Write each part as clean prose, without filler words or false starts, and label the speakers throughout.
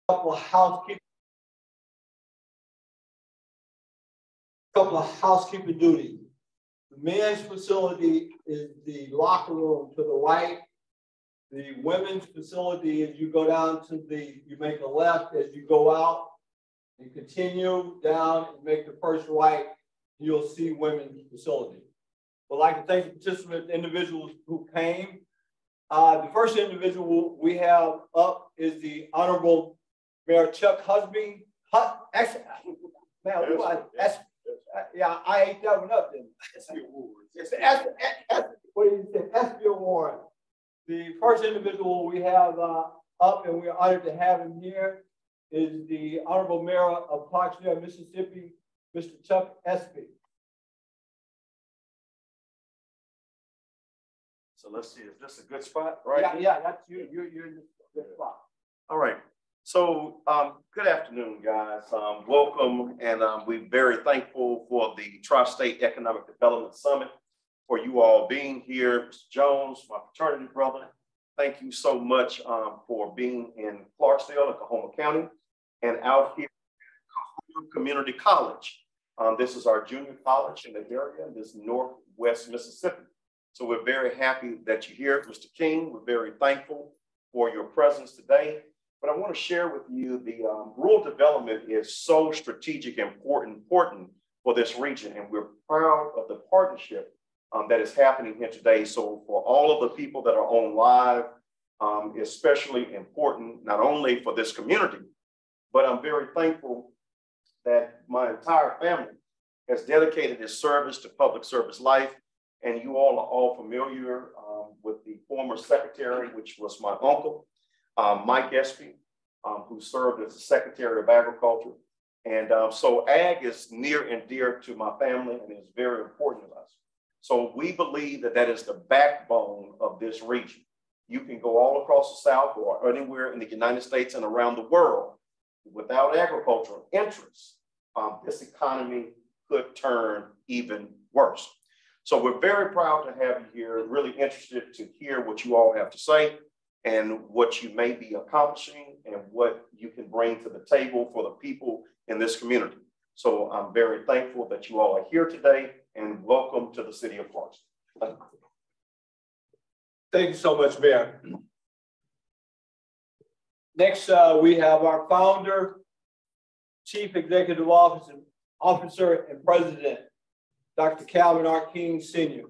Speaker 1: couple of housekeeping duties. The men's facility is the locker room to the right. The women's facility is you go down to you make a left as you go out. You continue down and make the first right, you'll see women's facility. I'd like to thank the participant individuals who came. The first individual we have up is the Honorable Mayor Chuck Husby. Yeah, I ate that one up then. SB Award. What do you say? SB Award. The first individual we have up, and we're honored to have him here, is the Honorable Mayor of Clarksdale, Mississippi, Mr. Chuck Espy.
Speaker 2: So let's see, is this a good spot, right?
Speaker 1: Yeah, that's you. You're in a good spot.
Speaker 2: All right. So good afternoon, guys. Welcome, and we're very thankful for the Tri-State Economic Development Summit, for you all being here. Mr. Jones, my fraternity brother, thank you so much for being in Clarksdale and Coahoma County and out here at Coahoma Community College. This is our junior college in the area, in this Northwest Mississippi. So we're very happy that you're here, Mr. King. We're very thankful for your presence today. But I want to share with you the rural development is so strategic and important for this region. And we're proud of the partnership that is happening here today. So for all of the people that are on live, especially important, not only for this community, but I'm very thankful that my entire family has dedicated its service to public service life. And you all are all familiar with the former secretary, which was my uncle, Mike Espy, who served as the Secretary of Agriculture. And so ag is near and dear to my family and is very important to us. So we believe that that is the backbone of this region. You can go all across the South or anywhere in the United States and around the world. Without agricultural interests, this economy could turn even worse. So we're very proud to have you here, really interested to hear what you all have to say and what you may be accomplishing and what you can bring to the table for the people in this community. So I'm very thankful that you all are here today, and welcome to the city of Clarksdale.
Speaker 1: Thank you so much, Mayor. Next, we have our founder, Chief Executive Officer and President, Dr. Calvin R. King, Sr.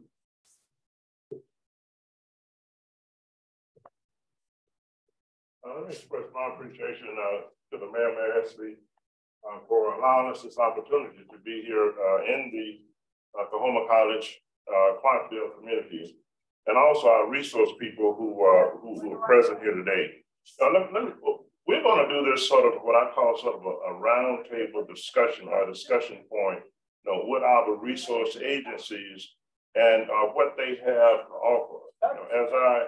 Speaker 3: Let me express my appreciation to the Mayor Espy for allowing us this opportunity to be here in the Coahoma College Clarksdale community, and also our resource people who are present here today. We're going to do this sort of what I call sort of a roundtable discussion or discussion point, with our resource agencies and what they have to offer. As I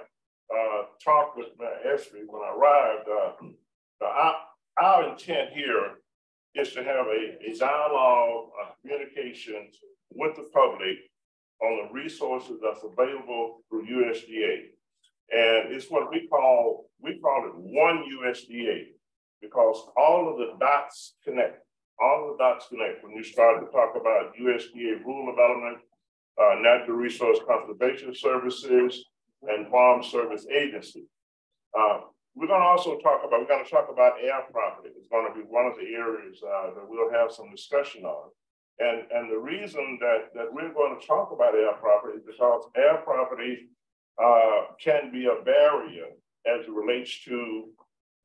Speaker 3: talked with Mayor Espy when I arrived, our intent here is to have a dialogue, communication with the public on the resources that's available through USDA. And it's what we call it one USDA, because all of the dots connect. All of the dots connect when you start to talk about USDA rural development, natural resource conservation services, and farm service agency. We're going to also talk about air property. It's going to be one of the areas that we'll have some discussion on. And the reason that we're going to talk about air property is because air property can be a barrier as it relates to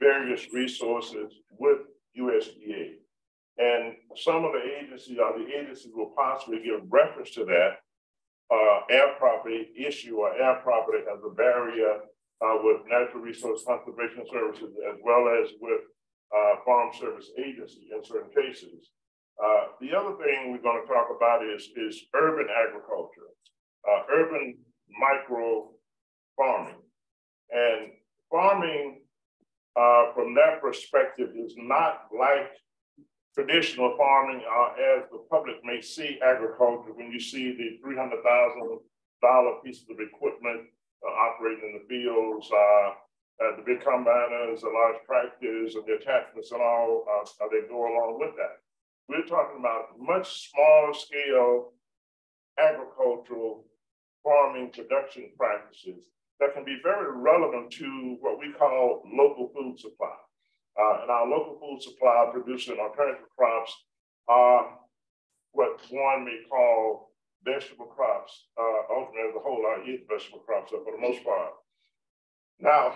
Speaker 3: various resources with USDA. And some of the agencies will possibly give reference to that air property issue or air property as a barrier with natural resource conservation services, as well as with farm service agency in certain cases. The other thing we're going to talk about is urban agriculture, urban micro farming. And farming from that perspective is not like traditional farming as the public may see agriculture when you see the $300,000 pieces of equipment operating in the fields, the big combiners, the large tractors, and the attachments and all, they go along with that. We're talking about much smaller scale agricultural farming production practices that can be very relevant to what we call local food supply. And our local food supply producing alternative crops are what one may call vegetable crops. Ultimately, as a whole, I eat vegetable crops for the most part. Now,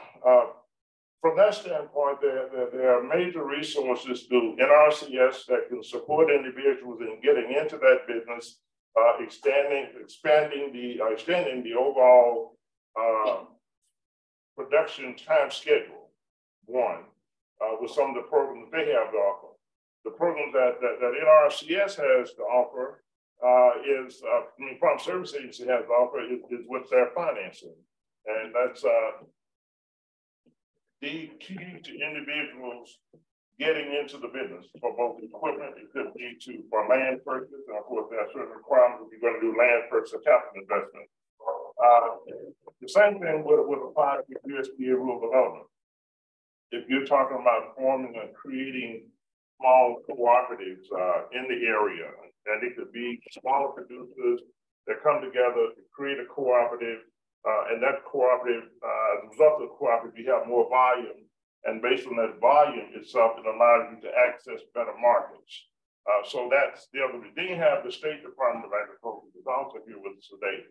Speaker 3: from that standpoint, there are major resources through NRCS that can support individuals in getting into that business, extending the overall production time schedule. One, with some of the programs they have to offer. The programs that NRCS has to offer Farm Service Agency has to offer is what they're financing, and that's the key to individuals getting into the business for both equipment. It could be for land purchase, and of course there are certain requirements if you're going to do land purchase or capital investment. The same thing would apply to USDA rural development. If you're talking about forming and creating small cooperatives in the area, and it could be smaller producers that come together to create a cooperative, and that cooperative, as a result of the cooperative, you have more volume, and based on that volume itself, it allows you to access better markets. So that's the other reason. Then you have the State Department of Agriculture, is also here with us today.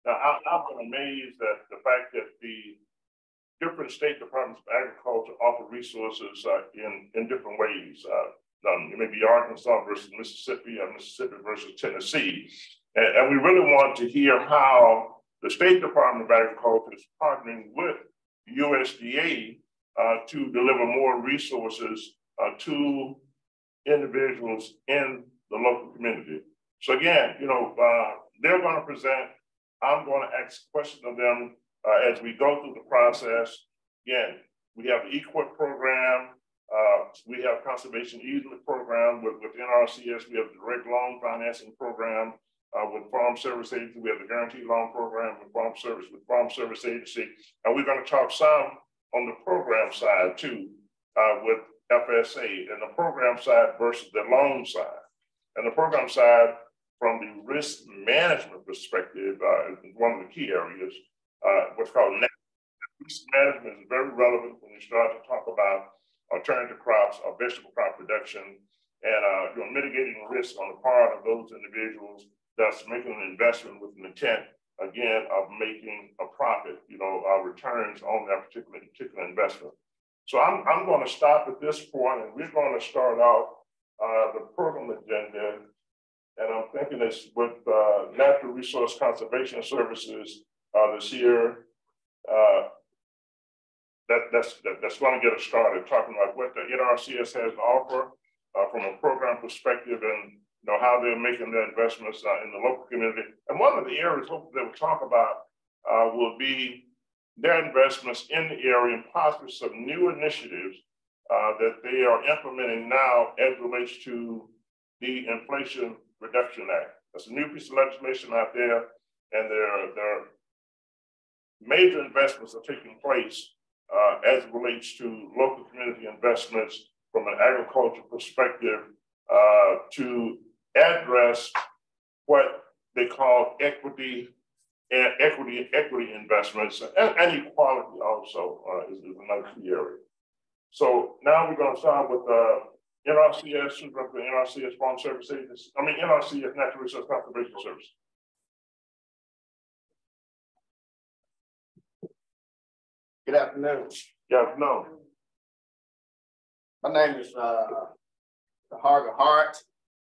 Speaker 3: Now, I've been amazed at the fact that the different state departments of agriculture offer resources in different ways. It may be Arkansas versus Mississippi, or Mississippi versus Tennessee. And we really want to hear how the State Department of Agriculture is partnering with USDA to deliver more resources to individuals in the local community. So again, they're going to present. I'm going to ask questions of them as we go through the process. Again, we have the EQIP program. We have conservation easement program with NRCS. We have the direct loan financing program with Farm Service Agency. We have the guaranteed loan program with Farm Service Agency. And we're going to talk some on the program side too with FSA, and the program side versus the loan side. And the program side, from the risk management perspective, is one of the key areas. What's called risk management is very relevant when you start to talk about alternative crops or vegetable crop production, and mitigating risk on the part of those individuals that's making an investment with an intent, again, of making a profit, returns on that particular investment. So I'm going to stop at this point, and we're going to start off the program agenda. And I'm thinking it's with Natural Resource Conservation Services this year. That's going to get us started talking about what the NRCS has to offer from a program perspective, and how they're making their investments in the local community. And one of the areas hopefully they will talk about will be their investments in the area, and possibly some new initiatives that they are implementing now as it relates to the Inflation Reduction Act. That's a new piece of legislation out there, and there are major investments are taking place as it relates to local community investments from an agriculture perspective to address what they call equity investments, and equality also is another key area. So now we're going to start with NRCS, Supervisor NRCS Farm Service Agency, NRCS Natural Resource Conservation Service.
Speaker 4: Good afternoon.
Speaker 3: Good afternoon.
Speaker 4: My name is Harger Hart.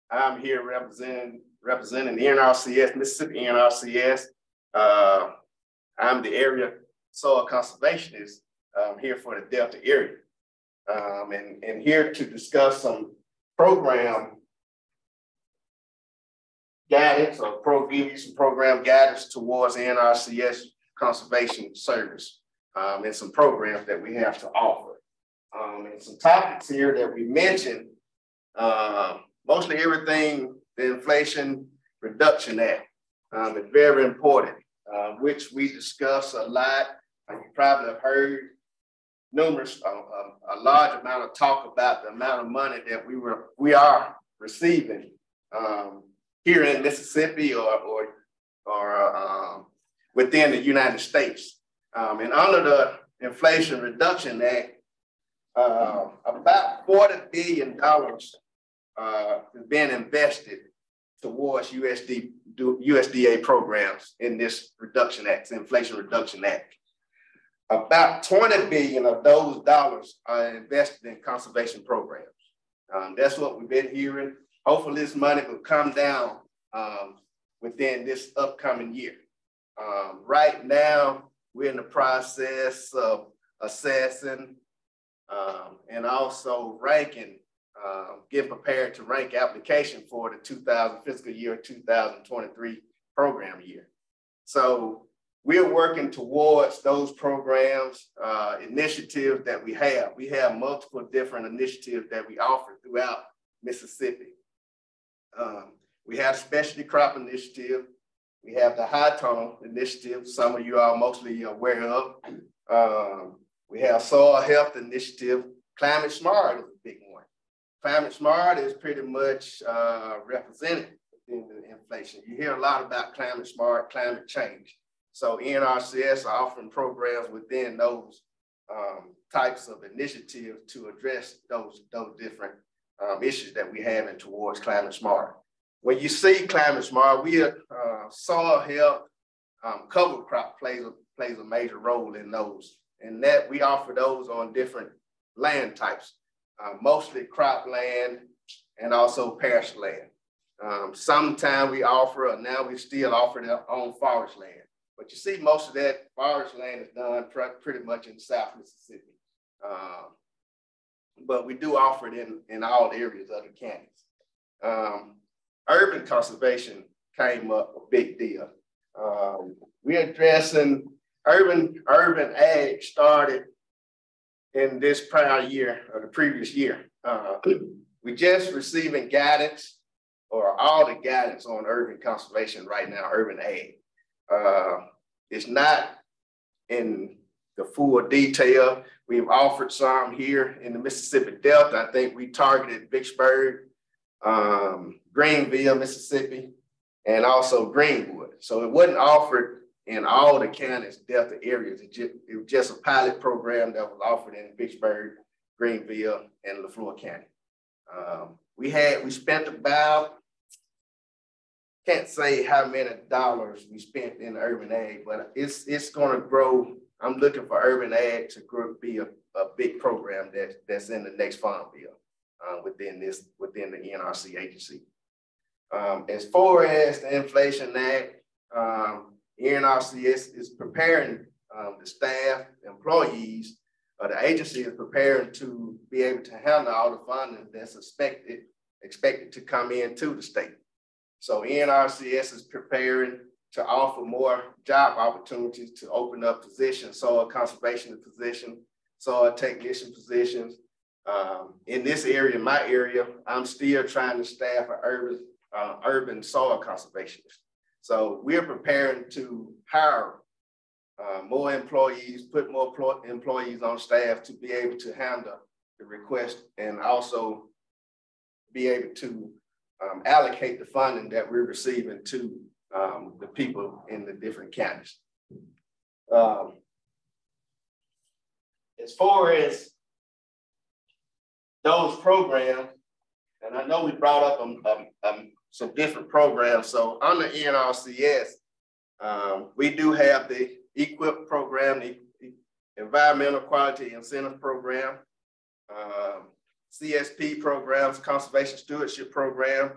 Speaker 4: I'm here representing the NRCS, Mississippi NRCS. I'm the area soil conservationist here for the Delta area. And here to discuss some program guidance, or give you some program guidance towards the NRCS Conservation Service, and some programs that we have to offer. And some topics here that we mentioned, mostly everything, the Inflation Reduction Act is very important, which we discuss a lot. You probably have heard numerous, a large amount of talk about the amount of money that we are receiving here in Mississippi or within the United States. And under the Inflation Reduction Act, about $40 billion has been invested towards USDA programs in this Reduction Act, Inflation Reduction Act. About 20 billion of those dollars are invested in conservation programs. That's what we've been hearing. Hopefully this money will come down within this upcoming year. Right now, we're in the process of assessing and also ranking, getting prepared to rank application for the fiscal year 2023 program year. So we're working towards those programs, initiatives that we have. We have multiple different initiatives that we offer throughout Mississippi. We have Specialty Crop Initiative. We have the High Tunnel Initiative, some of you are mostly aware of. We have Soil Health Initiative. Climate Smart is a big one. Climate Smart is pretty much represented in the inflation. You hear a lot about climate smart, climate change. So NRCS are offering programs within those types of initiatives to address those different issues that we have in towards climate smart. When you see climate smart, soil health, cover crop plays a major role in those, and that we offer those on different land types, mostly cropland and also parish land. Sometimes we offer, or now we still offer it on forest land. But you see most of that forest land is done pretty much in South Mississippi. But we do offer it in all areas of the counties. Urban conservation came up a big deal. We're addressing urban ag started in this prior year or the previous year. We're just receiving guidance or all the guidance on urban conservation right now, urban ag. It's not in the full detail. We've offered some here in the Mississippi Delta. I think we targeted Vicksburg, Greenville, Mississippi, and also Greenwood. So it wasn't offered in all the counties, Delta areas. It was just a pilot program that was offered in Vicksburg, Greenville, and LaFleur County. We spent about, can't say how many dollars we spent in urban ag, but it's going to grow. I'm looking for urban ag to be a big program that's in the next farm bill within the NRC agency. As far as the Inflation Act, NRCS is preparing the staff, employees, the agency is preparing to be able to handle all the funding that's expected to come into the state. So NRCS is preparing to offer more job opportunities to open up positions, soil conservation position, soil technician positions. In this area, my area, I'm still trying to staff an urban soil conservationist. So we're preparing to hire more employees, put more employees on staff to be able to handle the request and also be able to allocate the funding that we're receiving to the people in the different counties. As far as those programs, and I know we brought up some different programs. So on the NRCS, we do have the EQUIP program, the Environmental Quality Incentive Program, CSP programs, Conservation Stewardship Program.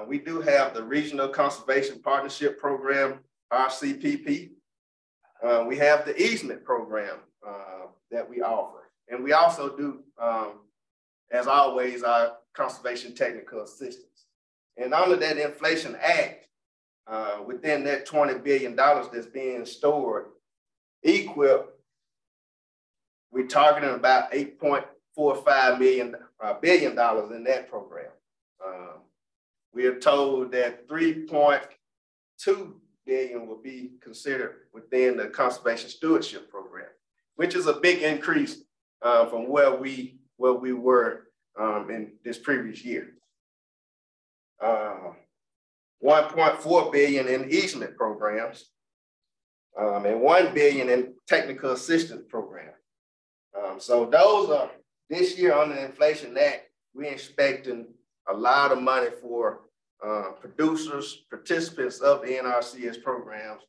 Speaker 4: We do have the Regional Conservation Partnership Program, RCPP. We have the easement program that we offer. And we also do, as always, our conservation technical assistance. And under that Inflation Act, within that $20 billion that's being stored, EQUIP, we're targeting about $8.45 billion in that program. We are told that $3.2 billion will be considered within the Conservation Stewardship Program, which is a big increase from where we were in this previous year. 1.4 billion in easement programs, and 1 billion in technical assistance program. So those are this year under the Inflation Act, we're expecting a lot of money for producers, participants of the NRCS programs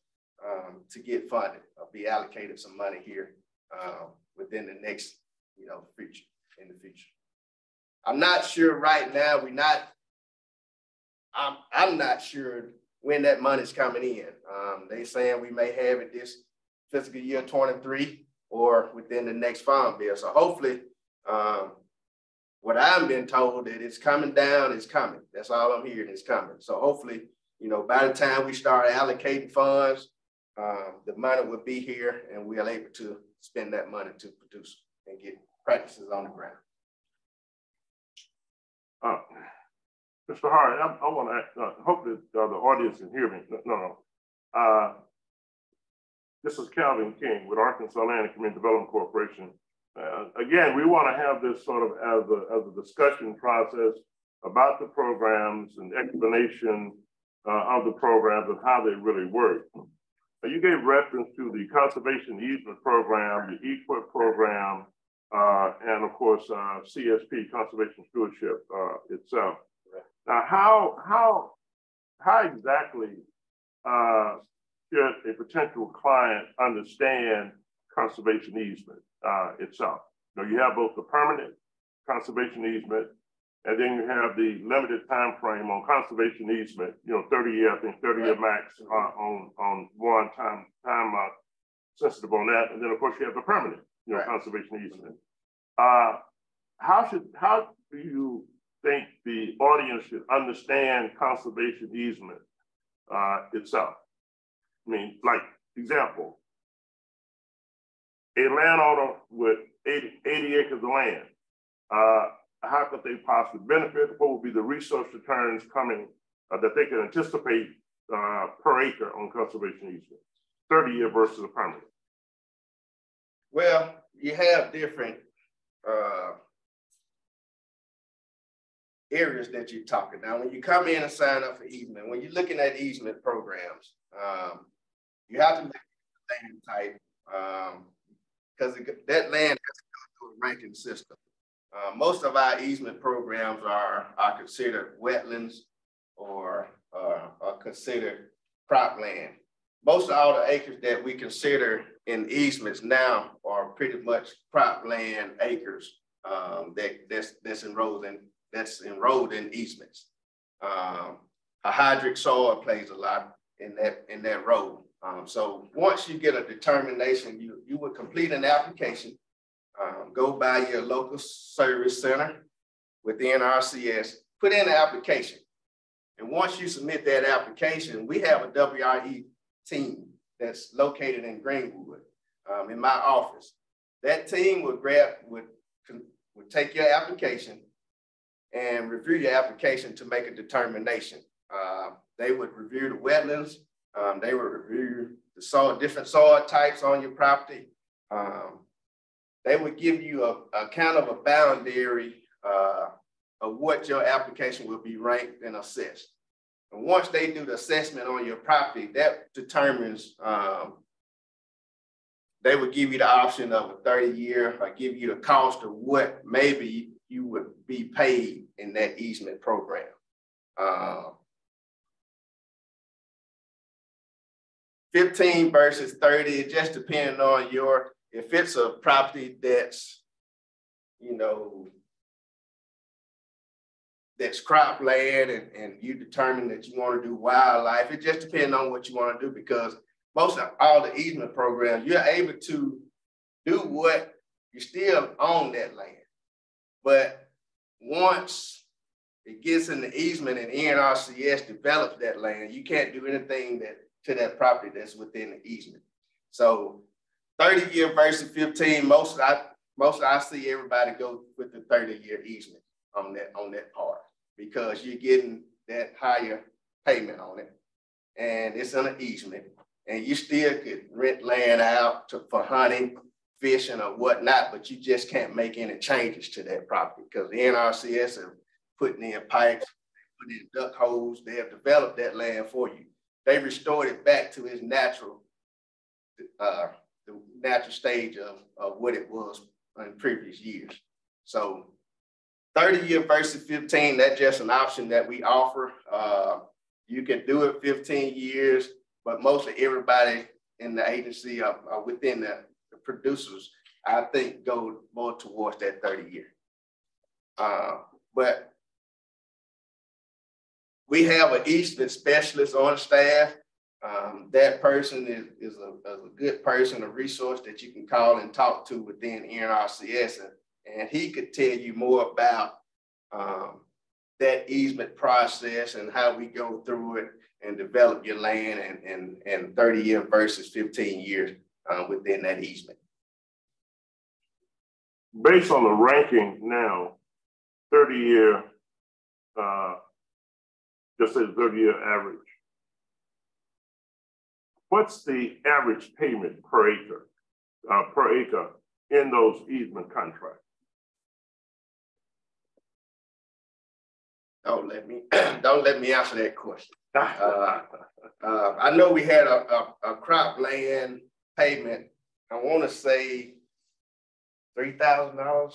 Speaker 4: to get funded or be allocated some money here within the next, future, in the future. I'm not sure right now, I'm not sure when that money's coming in. They saying we may have it this fiscal year 23 or within the next farm bill. So hopefully, what I've been told that it's coming down, it's coming. That's all I'm hearing, it's coming. So hopefully, by the time we start allocating funds, the money will be here and we're able to spend that money to produce and get practices on the ground.
Speaker 3: Mr. Hart, I want to hope that the audience can hear me. No. This is Calvin King with Arkansas Land and Community Development Corporation. Again, we want to have this sort of as a discussion process about the programs and explanation of the programs and how they really work. You gave reference to the Conservation Easement Program, the EQIP program, and of course, CSP, Conservation Stewardship itself. Now, how exactly should a potential client understand conservation easement itself? You have both the permanent conservation easement, and then you have the limited time frame on conservation easement. 30-year, I think 30-year max on one time sensitive on that, and then of course you have the permanent, conservation easement. How do you think the audience should understand conservation easement itself? I mean, like example, a landowner with 80 acres of land, how could they possibly benefit? What would be the resource returns coming that they can anticipate per acre on conservation easement, 30-year versus a permanent?
Speaker 4: Well, you have different areas that you're talking. Now, when you come in and sign up for easement, when you're looking at easement programs, you have to look at the land type because that land has to go through a ranking system. Most of our easement programs are considered wetlands or are considered cropland. Most of all the acres that we consider in easements now are pretty much cropland acres that's enrolled in easements. Hydric soil plays a lot in that role. So once you get a determination, you would complete an application, go by your local service center with the NRCS, put in the application. And once you submit that application, we have a WRE team that's located in Greenwood, in my office. That team would take your application and review your application to make a determination. They would review the wetlands. They would review the different soil types on your property. They would give you a kind of a boundary of what your application will be ranked and assessed. And once they do the assessment on your property, that determines, they would give you the option of a 30-year, or give you the cost of what maybe you would be paid in that easement program. 15 versus 30, it just depending on if it's a property that's, that's cropland and you determine that you want to do wildlife, it just depends on what you want to do, because most of all the easement programs, you're able to do what you still own that land. But once it gets in the easement and NRCS develops that land, you can't do anything to that property that's within the easement. So 30-year versus 15, most I see everybody go with the 30-year easement on that part, because you're getting that higher payment on it, and it's on an easement, and you still could rent land out for hunting, fishing or whatnot, but you just can't make any changes to that property because the NRCS are putting in pipes, putting in duck holes. They have developed that land for you. They restored it back to its natural, the natural stage of what it was in previous years. So 30-year versus 15, that's just an option that we offer. You can do it 15 years, but mostly everybody in the agency within the producers, I think, go more towards that 30-year. But we have an easement specialist on staff. That person is a good person, a resource that you can call and talk to within NRCS, and he could tell you more about that easement process and how we go through it and develop your land and 30-year versus 15 years within that easement.
Speaker 3: Based on the ranking now, 30-year, just say 30-year average, what's the average payment per acre in those easement contracts?
Speaker 4: Don't let me answer that question. I know we had a cropland payment. I want to say $3,000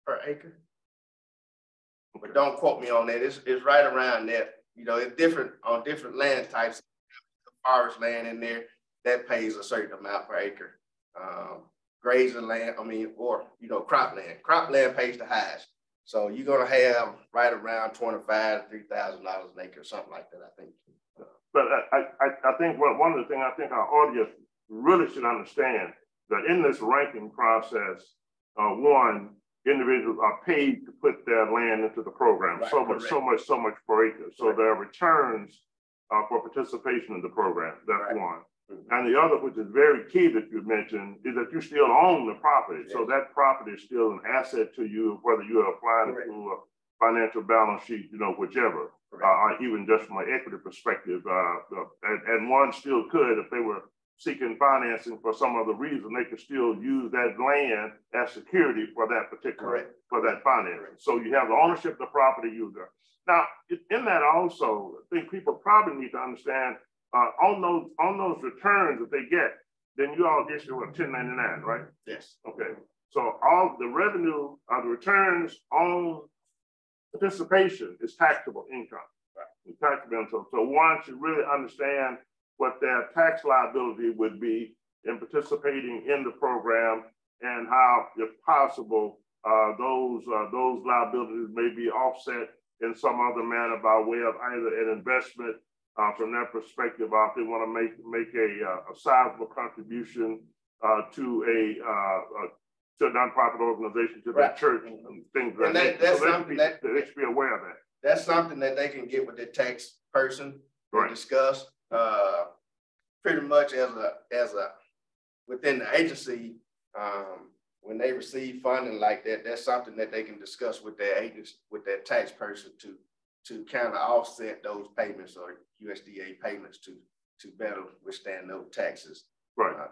Speaker 4: per acre, but don't quote me on that. It's right around that. You know, it's different on different land types. Forest land in there that pays a certain amount per acre. Grazing land, or cropland. Cropland pays the highest. So you're gonna have right around $25,000 to $3,000 an acre, something like that, I think.
Speaker 3: But I think one of the things I think our audience really should understand that in this ranking process, one, individuals are paid to put their land into the program, right, so much per acre. So right, there are returns for participation in the program. That's right, one. And the other, which is very key that you mentioned, is that you still own the property. Yes. So that property is still an asset to you, whether you are applying it to a financial balance sheet, whichever, or even just from an equity perspective. And one still could, if they were seeking financing for some other reason, they could still use that land as security for that particular, for that financing. So you have the ownership of the property user. Now, in that also, I think people probably need to understand on those returns that they get, then you all issue a 1099, right?
Speaker 4: Yes.
Speaker 3: Okay. So all the revenue, the returns on participation is taxable income. Right. It's taxable income. So one should really understand what their tax liability would be in participating in the program and how, if possible, those liabilities may be offset in some other manner by way of either an investment from that perspective, if they want to make a sizable contribution to a nonprofit organization, to their church and things like that.
Speaker 4: That's
Speaker 3: so
Speaker 4: something that
Speaker 3: they should be aware of that.
Speaker 4: That's something that they can get with the tax person and discuss. Pretty much as a within the agency, when they receive funding like that, that's something that they can discuss with their agents, with their tax person to kind of offset those payments or USDA payments to better withstand those taxes,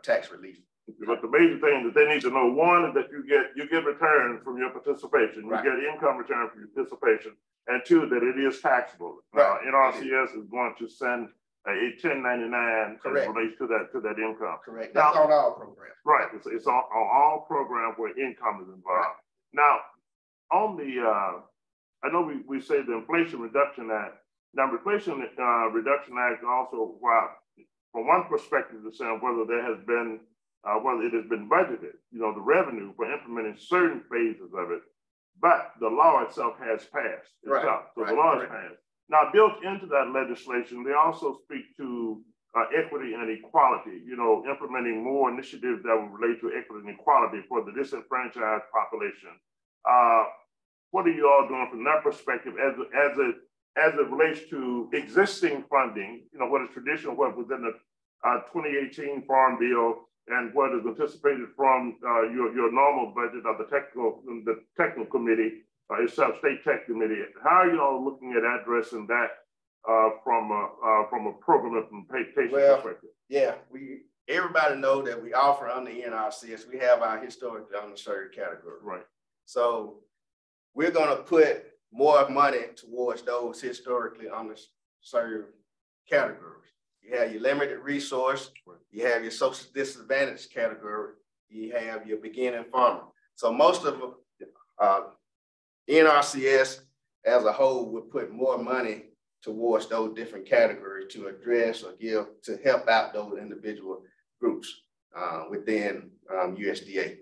Speaker 4: tax relief.
Speaker 3: But the major thing that they need to know, one, is that you get return from your participation. You get income return from your participation, and two, that it is taxable. NRCS is going to send a 1099 as it relates to that income.
Speaker 4: Correct. That's on all programs.
Speaker 3: Right. It's on all programs where income is involved. Now, on the I know we say the Inflation Reduction Act. Now, the Inflation Reduction Act also, from one perspective, is saying whether there has been, whether it has been budgeted, the revenue for implementing certain phases of it, but the law itself has passed. So the law has passed. Now, built into that legislation, they also speak to equity and equality, implementing more initiatives that will relate to equity and equality for the disenfranchised population. What are you all doing from that perspective as it relates to existing funding, what is traditional, what was in the 2018 Farm Bill, and what is anticipated from your normal budget of the technical committee, itself, state tech committee? How are you all looking at addressing that from a program implementation perspective?
Speaker 4: Yeah, everybody know that we offer under NRCS, we have our historically underserved category.
Speaker 3: Right.
Speaker 4: So we're gonna put more money towards those historically underserved categories. You have your limited resource, you have your social disadvantaged category, you have your beginning farmer. So most of NRCS as a whole would put more money towards those different categories to address or give to help out those individual groups within USDA.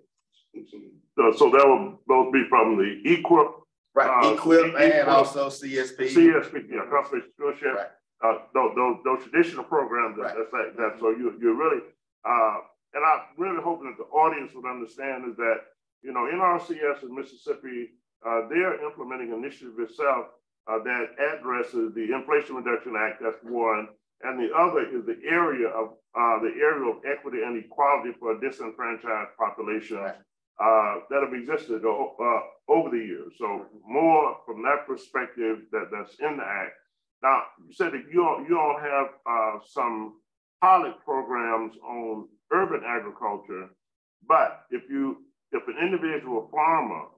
Speaker 3: So that will both be from the EQIP.
Speaker 4: Right, EQIP and also CSP.
Speaker 3: CSP, yeah, conservation stewardship.
Speaker 4: Right.
Speaker 3: Those traditional programs.
Speaker 4: Right.
Speaker 3: That's like that. So you're really, and I'm really hoping that the audience would understand is that, you know, NRCS in Mississippi, they're implementing an initiative itself that addresses the Inflation Reduction Act. That's one, and the other is the area of equity and equality for a disenfranchised population.
Speaker 4: Right.
Speaker 3: That have existed over the years. So more from that perspective that's in the act. Now, you said that you all have some pilot programs on urban agriculture, but if an individual farmer,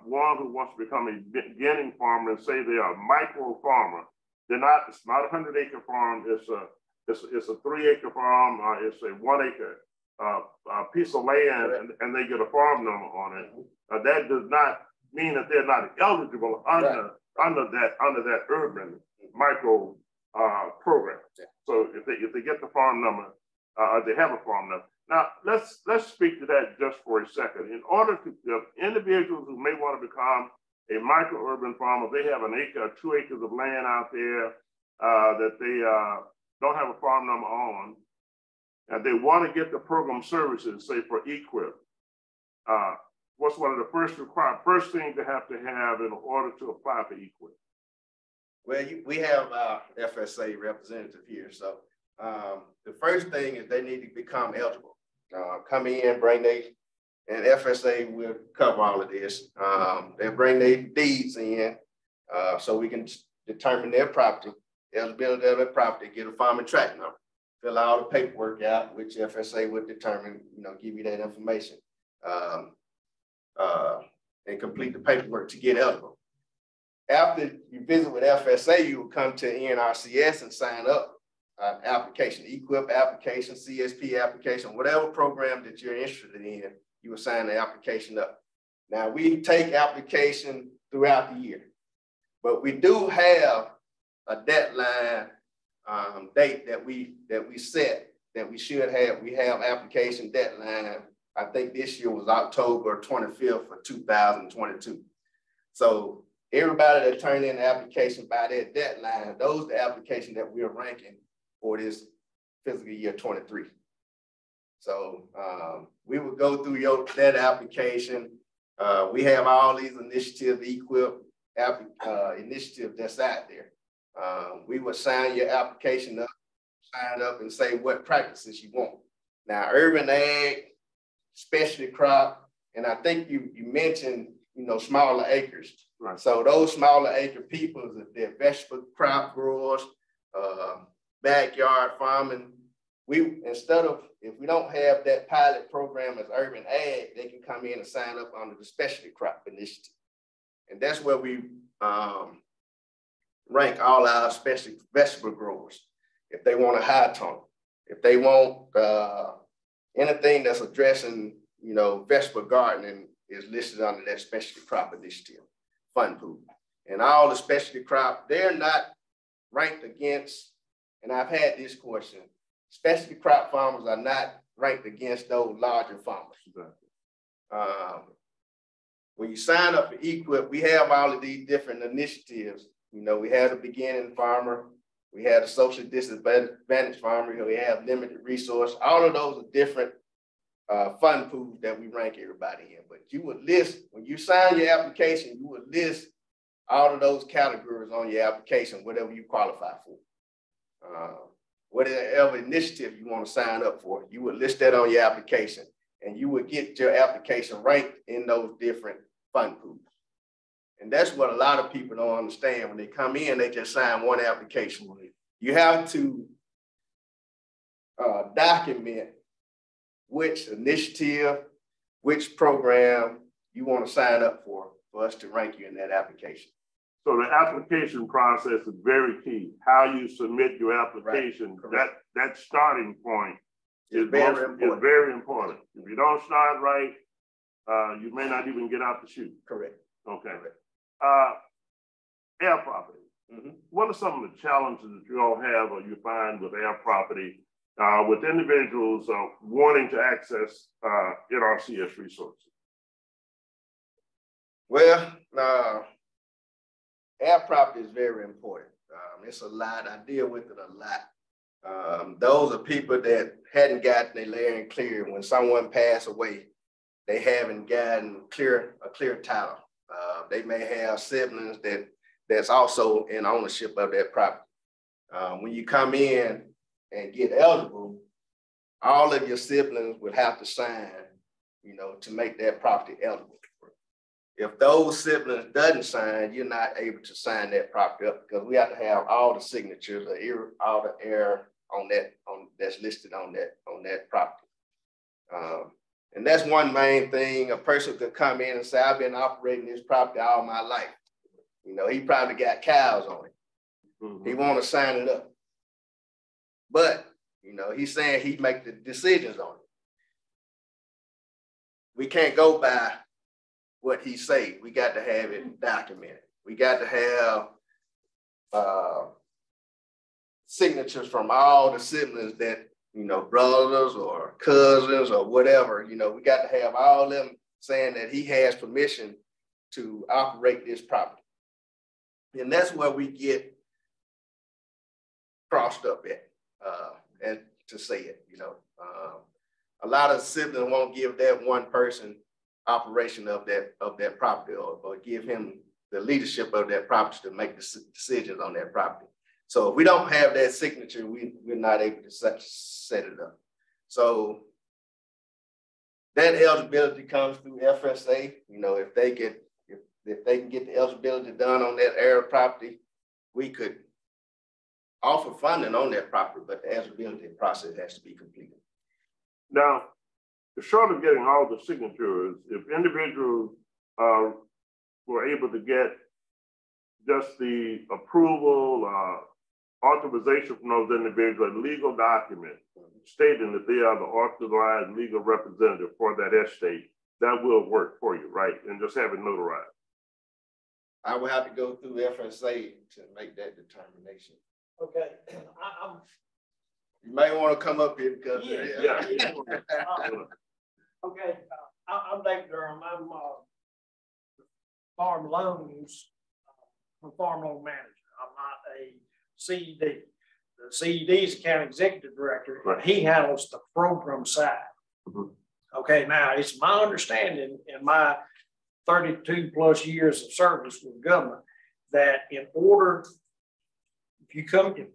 Speaker 3: one who wants to become a beginning farmer and say they are a micro farmer, it's not a 100-acre farm, it's a 3-acre farm, it's a 1-acre piece of land, and they get a farm number on it. That does not mean that they're not eligible under that urban micro program. Yeah. So if they get the farm number, they have a farm number. Now let's speak to that just for a second. In order to individuals who may want to become a micro urban farmer, they have 1 acre or 2 acres of land out there that they don't have a farm number on, and they want to get the program services, say for EQIP, what's one of the first things they have to have in order to apply for EQIP?
Speaker 4: Well, we have our FSA representative here. So the first thing is they need to become eligible. Come in, bring and FSA will cover all of this. They bring their deeds in so we can determine their property, eligibility of their property, get a farm and tract number. Fill all the paperwork out, which FSA would determine, give you that information, and complete the paperwork to get eligible. After you visit with FSA, you will come to NRCS and sign up application, EQIP application, CSP application, whatever program that you're interested in, you will sign the application up. Now we take application throughout the year, but we do have a deadline date that we set that we should have. We have application deadline. I think this year was October 25th for 2022. So everybody that turned in the application by that deadline, those are the applications that we're ranking for this fiscal year 23. So we would go through that application. We have all these initiatives, EQIP initiative that's out there. We would sign your application up, sign up and say what practices you want. Now, urban ag, specialty crop, and I think you mentioned, smaller acres. Right. So those smaller acre people, they're vegetable crop growers, backyard farming. If we don't have that pilot program as urban ag, they can come in and sign up under the specialty crop initiative. And that's where we rank all our specialty vegetable growers. If they want a high tone, if they want anything that's addressing, vegetable gardening is listed under that specialty crop initiative fund pool. And all the specialty crop, they're not ranked against, and I've had this question, specialty crop farmers are not ranked against those larger farmers. When you sign up for EQIP, we have all of these different initiatives. We have the beginning farmer, we have the social disadvantaged farmer, we have limited resource. All of those are different fund pools that we rank everybody in. But you would list, when you sign your application, you would list all of those categories on your application, whatever you qualify for. Whatever initiative you want to sign up for, you would list that on your application, and you would get your application ranked in those different fund pools. And that's what a lot of people don't understand. When they come in, they just sign one application. You have to document which initiative, which program you want to sign up for us to rank you in that application.
Speaker 3: So the application process is very key. How you submit your application,
Speaker 4: right.
Speaker 3: that starting point is
Speaker 4: very important.
Speaker 3: Very important. If you don't start right, you may not even get out the chute.
Speaker 4: Correct.
Speaker 3: Okay.
Speaker 4: Correct.
Speaker 3: Air property. What are some of the challenges that you all have or you find with air property with individuals wanting to access NRCS resources?
Speaker 4: Well, air property is very important. It's a lot. I deal with it a lot. Those are people that hadn't gotten their land cleared. When someone passed away, they haven't gotten a clear title. They may have siblings that's also in ownership of that property. When you come in and get eligible, all of your siblings would have to sign, to make that property eligible. If those siblings doesn't sign, you're not able to sign that property up because we have to have all the signatures, all the air that's listed on that property. And that's one main thing. A person could come in and say, I've been operating this property all my life. He probably got cows on it. He want to sign it up. But, he's saying he make the decisions on it. We can't go by what he say. We got to have it documented. We got to have signatures from all the siblings that, brothers or cousins or whatever, we got to have all of them saying that he has permission to operate this property. And that's where we get crossed up at, and to say it, a lot of siblings won't give that one person operation of that property or give him the leadership of that property to make the decisions on that property. So if we don't have that signature, we're not able to set it up. So that eligibility comes through FSA. If they can get the eligibility done on that area property, we could offer funding on that property, but the eligibility process has to be completed.
Speaker 3: Now, short of getting all the signatures, if individuals were able to get just the approval, authorization from those individuals, a legal document stating that they are the authorized legal representative for that estate, that will work for you, right? And just have it notarized.
Speaker 4: I will have to go through FSA to make that determination.
Speaker 1: Okay,
Speaker 4: you may want to come up here because
Speaker 1: okay, I'm David Durham. I'm farm loans, farm loan manager. I'm not a CED. The CED is county executive director, right. And he handles the program side. Okay, now it's my understanding in my 32 plus years of service with government that in order, if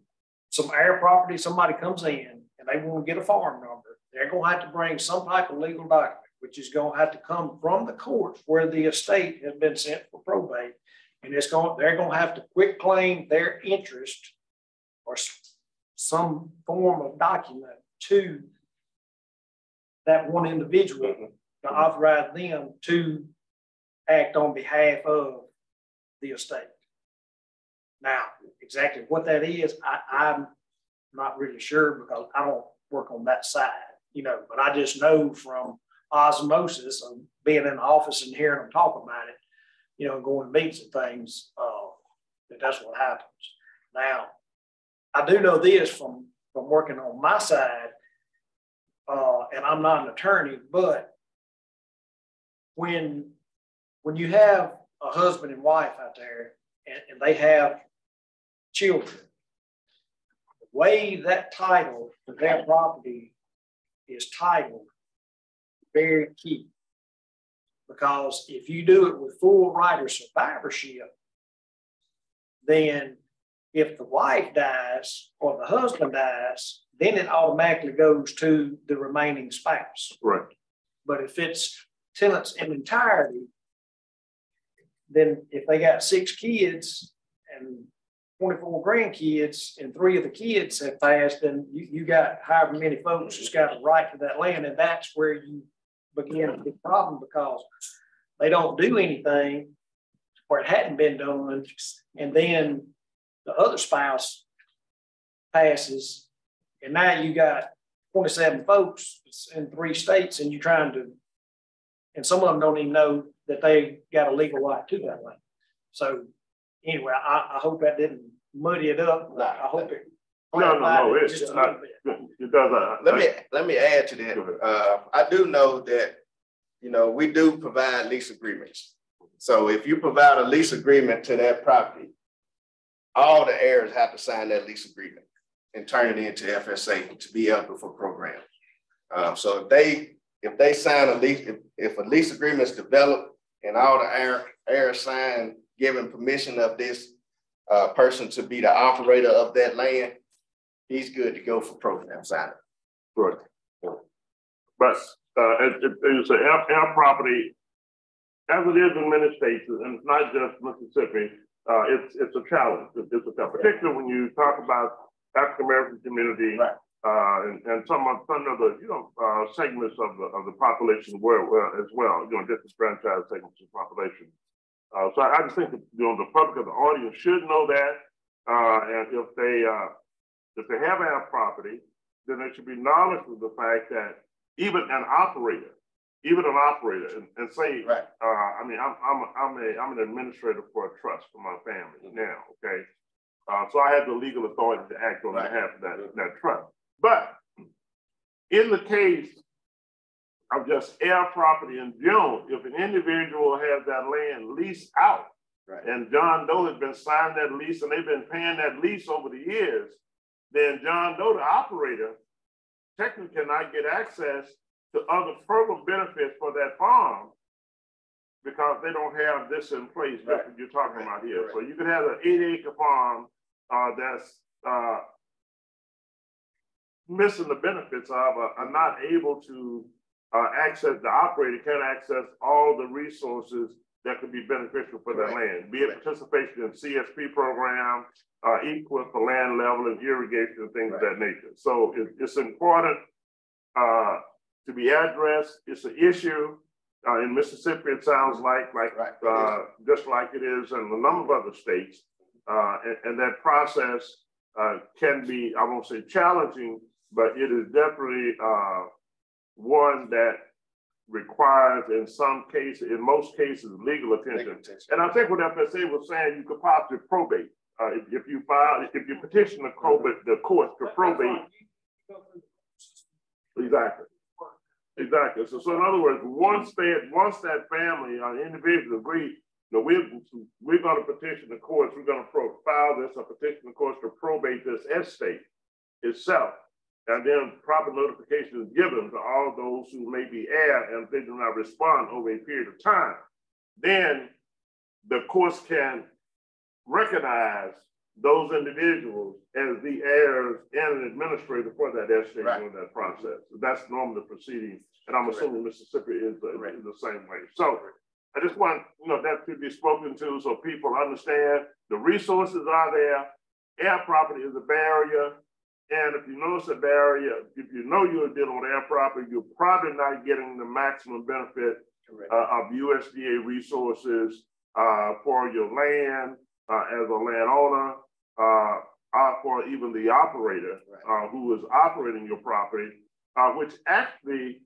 Speaker 1: some air property, somebody comes in and they want to get a farm number, they're going to have to bring some type of legal document, which is going to have to come from the court where the estate has been sent for probate. And they're going to have to quit claim their interest or some form of document to that one individual to authorize them to act on behalf of the estate. Now, exactly what that is, I'm not really sure because I don't work on that side, but I just know from osmosis of being in the office and hearing them talk about it, going to meetings and things, that's what happens. Now, I do know this from working on my side, and I'm not an attorney, but when you have a husband and wife out there and they have children, the way that title to their property is titled very key. Because if you do it with full right or survivorship, then if the wife dies or the husband dies, then it automatically goes to the remaining spouse.
Speaker 3: Right.
Speaker 1: But if it's tenants in entirety, then if they got 6 kids and
Speaker 5: 24 grandkids and 3 of the kids have passed, then you got however many folks that's got a right to that land. And that's where you begin a big problem, because they don't do anything where it hadn't been done. And then the other spouse passes, and now you got 27 folks in 3 states, and you're trying to, and some of them don't even know that they got a legal right to that land. So anyway, I hope that didn't muddy it up. I hope it.
Speaker 3: No, it's just not. It does.
Speaker 4: Let me add to that. I do know that, you know, we do provide lease agreements. So if you provide a lease agreement to that property, all the heirs have to sign that lease agreement and turn it into FSA to be eligible for programs. So if they sign a lease, if a lease agreement is developed and all the heirs sign giving permission of this person to be the operator of that land, he's good to go for program signing.
Speaker 3: Right. But it's our property, as it is in many states, and it's not just Mississippi. It's a challenge. Particularly when you talk about African American community, right. And some of the segments of the population as well, disenfranchised segments of the population. So I just think that, the public of the audience should know that, and if they have our property, then they should be knowledgeable of the fact that even an operator, and say, right. I'm an administrator for a trust for my family now, okay? So I have the legal authority to act on behalf of that trust. But in the case of just air property in general, if an individual has that land leased out, right. and John Doe has been signing that lease and they've been paying that lease over the years, then John Doe, the operator, technically cannot get access to other further benefits for that farm because they don't have this in place right. that you're talking right. about here. Right. So you could have an 8-acre farm that's missing the benefits of, are not able to access, the operator can't access all the resources that could be beneficial for that right. land, be it right. participation in CSP program, equal for land level and irrigation and things right. of that nature. So it's important to be addressed. It's an issue in Mississippi. It sounds like right. Just like it is in a number of other states, and that process can be, I won't say challenging, but it is definitely one that requires, in most cases, legal attention. And I think what FSA was saying, you could possibly probate if you petition the court to probate. Exactly. So in other words, once that family or individual agree, we're going to petition the courts. We're going to file this or petition the courts to probate this estate itself, and then proper notification is given to all those who may be heir, and if they do not respond over a period of time, then the courts can recognize those individuals as the heirs and an administrator for that estate right. during that process. So that's normally the proceeding, and I'm assuming Mississippi is the same way. So I just want that to be spoken to so people understand the resources are there. Air property is a barrier, and if you notice a barrier, if you know you're dealing with air property, you're probably not getting the maximum benefit of USDA resources for your land as a landowner, for even the operator right. Who is operating your property, which actually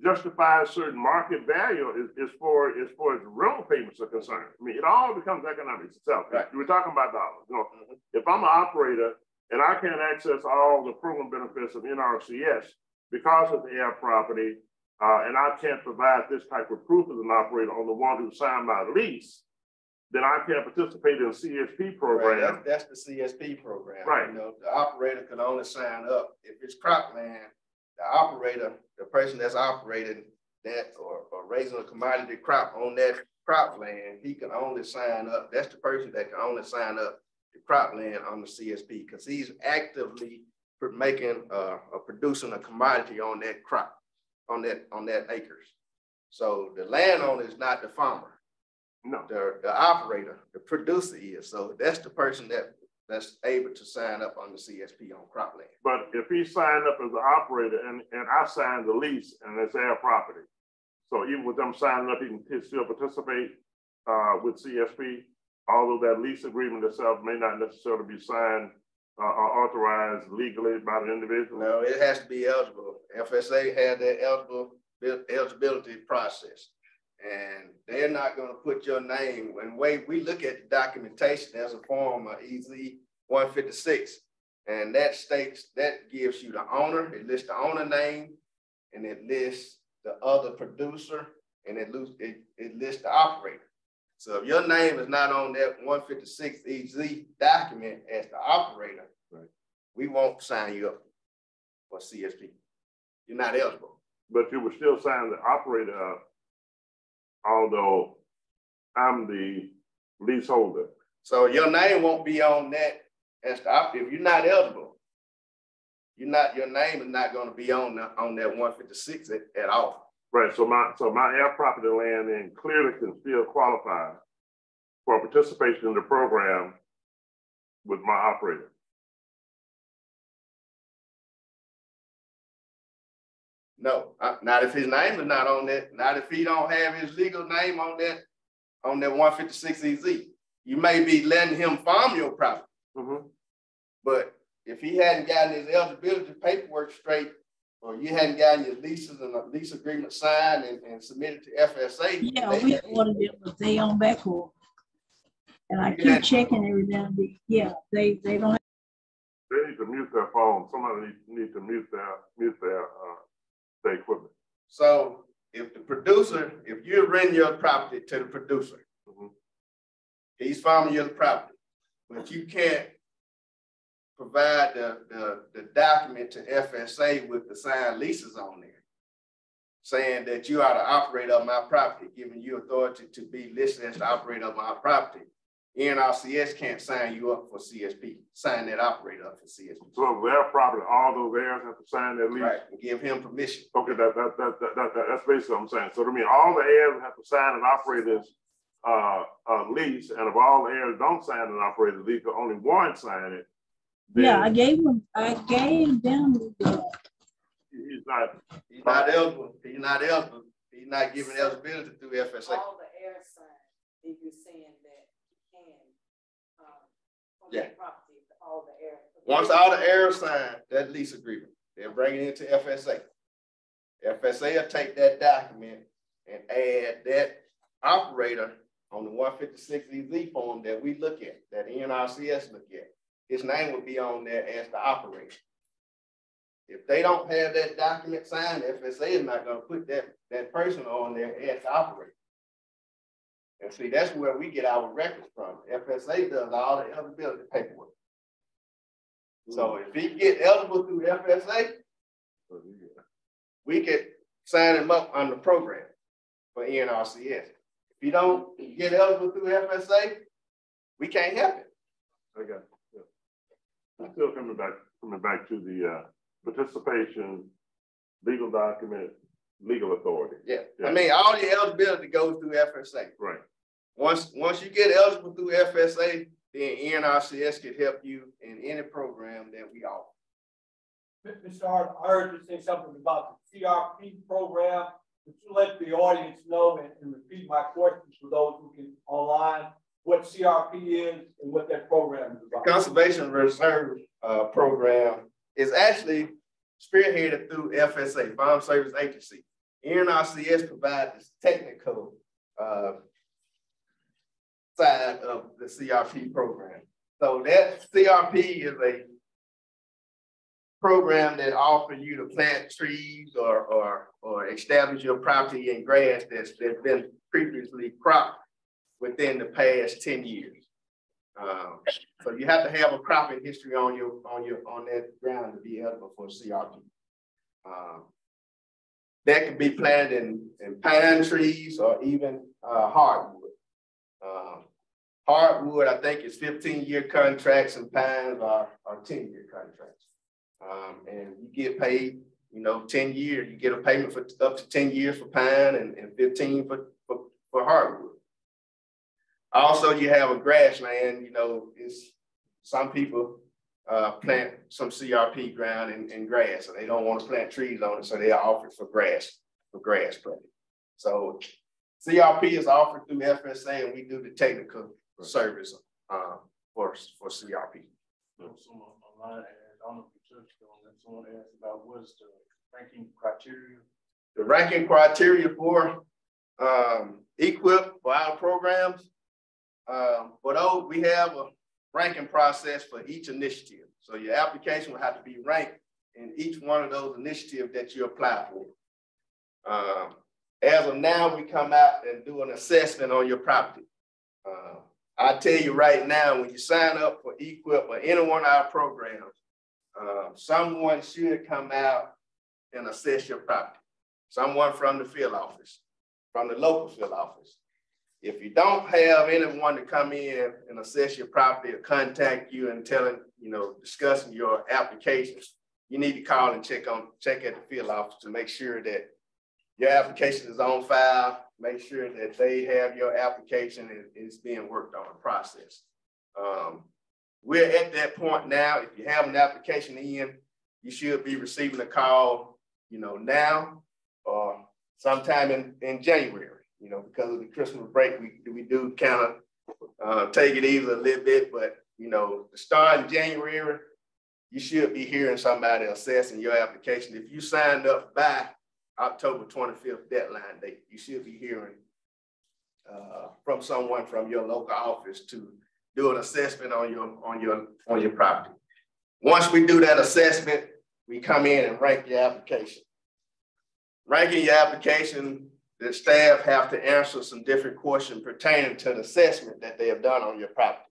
Speaker 3: justifies certain market value as far as rental payments are concerned. I mean, it all becomes economics itself. Right. We're talking about dollars. Mm-hmm. If I'm an operator and I can't access all the program benefits of NRCS because of the air property, and I can't provide this type of proof as an operator on the one who signed my lease, then I can't participate in the CSP program.
Speaker 4: Right. That's the CSP program.
Speaker 3: Right.
Speaker 4: The operator can only sign up if it's cropland. The operator, the person that's operating that or raising a commodity crop on that cropland, he can only sign up. That's the person that can only sign up the cropland on the CSP because he's actively making producing a commodity on that crop, on that acres. So the landowner is not the farmer.
Speaker 3: No.
Speaker 4: The operator, the producer is. So that's the person that's able to sign up on the CSP on cropland.
Speaker 3: But if he signed up as an operator and I signed the lease and it's our property, so even with them signing up, he can still participate with CSP, although that lease agreement itself may not necessarily be signed or authorized legally by the individual?
Speaker 4: No, it has to be eligible. FSA had that eligibility process. And they're not going to put your name. When we look at the documentation, there's a form of EZ 156, and that states, that gives you the owner. It lists the owner name, and it lists the other producer, and it lists the operator. So if your name is not on that 156 EZ document as the operator, right, we won't sign you up for CSP. You're not eligible.
Speaker 3: But you would still sign the operator up, although I'm the leaseholder.
Speaker 4: So your name won't be on that as the operator. If you're not eligible, your name is not going to be on that 156 at all.
Speaker 3: Right. So my air property land then clearly can still qualify for participation in the program with my operator.
Speaker 4: No, not if his name is not on that. Not if he don't have his legal name on that 156 EZ. You may be letting him farm your property, but if he hadn't gotten his eligibility paperwork straight, or you hadn't gotten your leases and a lease agreement signed and submitted to FSA.
Speaker 6: Yeah, we ordered it, but they on back order. And I keep checking every now and then. Yeah, they don't have.
Speaker 3: They need to mute their phone. Somebody needs to mute their equipment.
Speaker 4: So if you're renting your property to the producer, he's farming your property, but you can't provide the document to FSA with the signed leases on there, saying that you are the operator of my property, giving you authority to be listed as the operator of my property. NRCS can't sign you up for CSP, sign that operator up for CSP.
Speaker 3: So their property, all those heirs have to sign that lease?
Speaker 4: Right, and give him permission.
Speaker 3: Okay, that's basically what I'm saying. So to me, all the heirs have to sign an operator's lease, and if all the heirs don't sign an operator's lease, but only one sign it, then
Speaker 6: yeah, I gave them the.
Speaker 4: He's not eligible. He's not eligible. He's not given eligibility through FSA.
Speaker 7: All the heirs sign, if you're saying that he can,
Speaker 4: yeah,
Speaker 7: property, all the heirs.
Speaker 4: Once all the heirs sign that lease agreement, they'll bring it into FSA. FSA will take that document and add that operator on the 156 EZ form that we look at, that NRCS look at. His name will be on there as the operator. If they don't have that document signed, FSA is not going to put that person on there as the operator. And see, that's where we get our records from. FSA does all the eligibility paperwork. So if he get eligible through FSA, we could sign him up on the program for NRCS. If you don't get eligible through FSA, we can't help it.
Speaker 3: Okay. Yeah. Still coming back to the participation, legal document, legal authority.
Speaker 4: Yeah. I mean, all the eligibility goes through FSA.
Speaker 3: Right.
Speaker 4: Once you get eligible through FSA, then NRCS can help you in any program that we offer.
Speaker 1: Mr. Hart, I heard you say something about the CRP program. Would you let the audience know and repeat my questions for those who can online, what CRP is and what that program is about?
Speaker 4: Conservation Reserve program is actually spearheaded through FSA, Farm Service Agency. NRCS provides this technical side of the CRP program. So that CRP is a program that offers you to plant trees or establish your property in grass that's been previously cropped within the past 10 years. So you have to have a cropping history on that ground to be eligible for CRP. That can be planted in pine trees or even hardwood. Hardwood, I think, is 15-year contracts, and pines are 10-year contracts. And you get paid, 10 years. You get a payment for up to 10 years for pine and 15 for hardwood. Also, you have a grassland, you know, some people plant some CRP ground and grass, so they don't want to plant trees on it, so they offer it for grass planting. So CRP is offered through FSA, and we do the technical service for CRP.
Speaker 3: Someone online, I don't know if you touched on that. Someone asked about what's the ranking criteria?
Speaker 4: The ranking criteria for equip for our programs. For those, we have a ranking process for each initiative. So your application will have to be ranked in each one of those initiatives that you apply for. As of now, we come out and do an assessment on your property. I tell you right now, when you sign up for equip or any one of our programs, someone should come out and assess your property. Someone from the field office, from the local field office. If you don't have anyone to come in and assess your property or contact you and discussing your applications, you need to call and check at the field office to make sure that your application is on file, make sure that they have your application and it's being worked on the process. We're at that point now. If you have an application in, you should be receiving a call, now or sometime in January, because of the Christmas break, we do kind of take it easy a little bit, but, to start in January, you should be hearing somebody assessing your application. If you signed up by October 25th deadline date, you should be hearing from someone from your local office to do an assessment on your property. Once we do that assessment, we come in and rank your application. Ranking your application, the staff have to answer some different questions pertaining to the assessment that they have done on your property.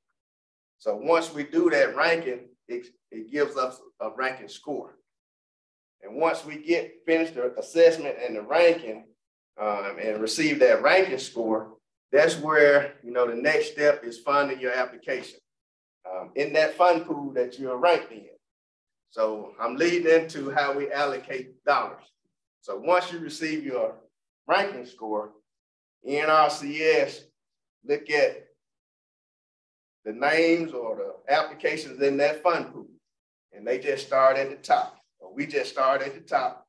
Speaker 4: So once we do that ranking, it gives us a ranking score. And once we finish the assessment and the ranking and receive that ranking score, that's where, the next step is funding your application in that fund pool that you're ranked in. So I'm leading into how we allocate dollars. So once you receive your ranking score, NRCS look at the names or the applications in that fund pool, and they just start at the top. Or we just start at the top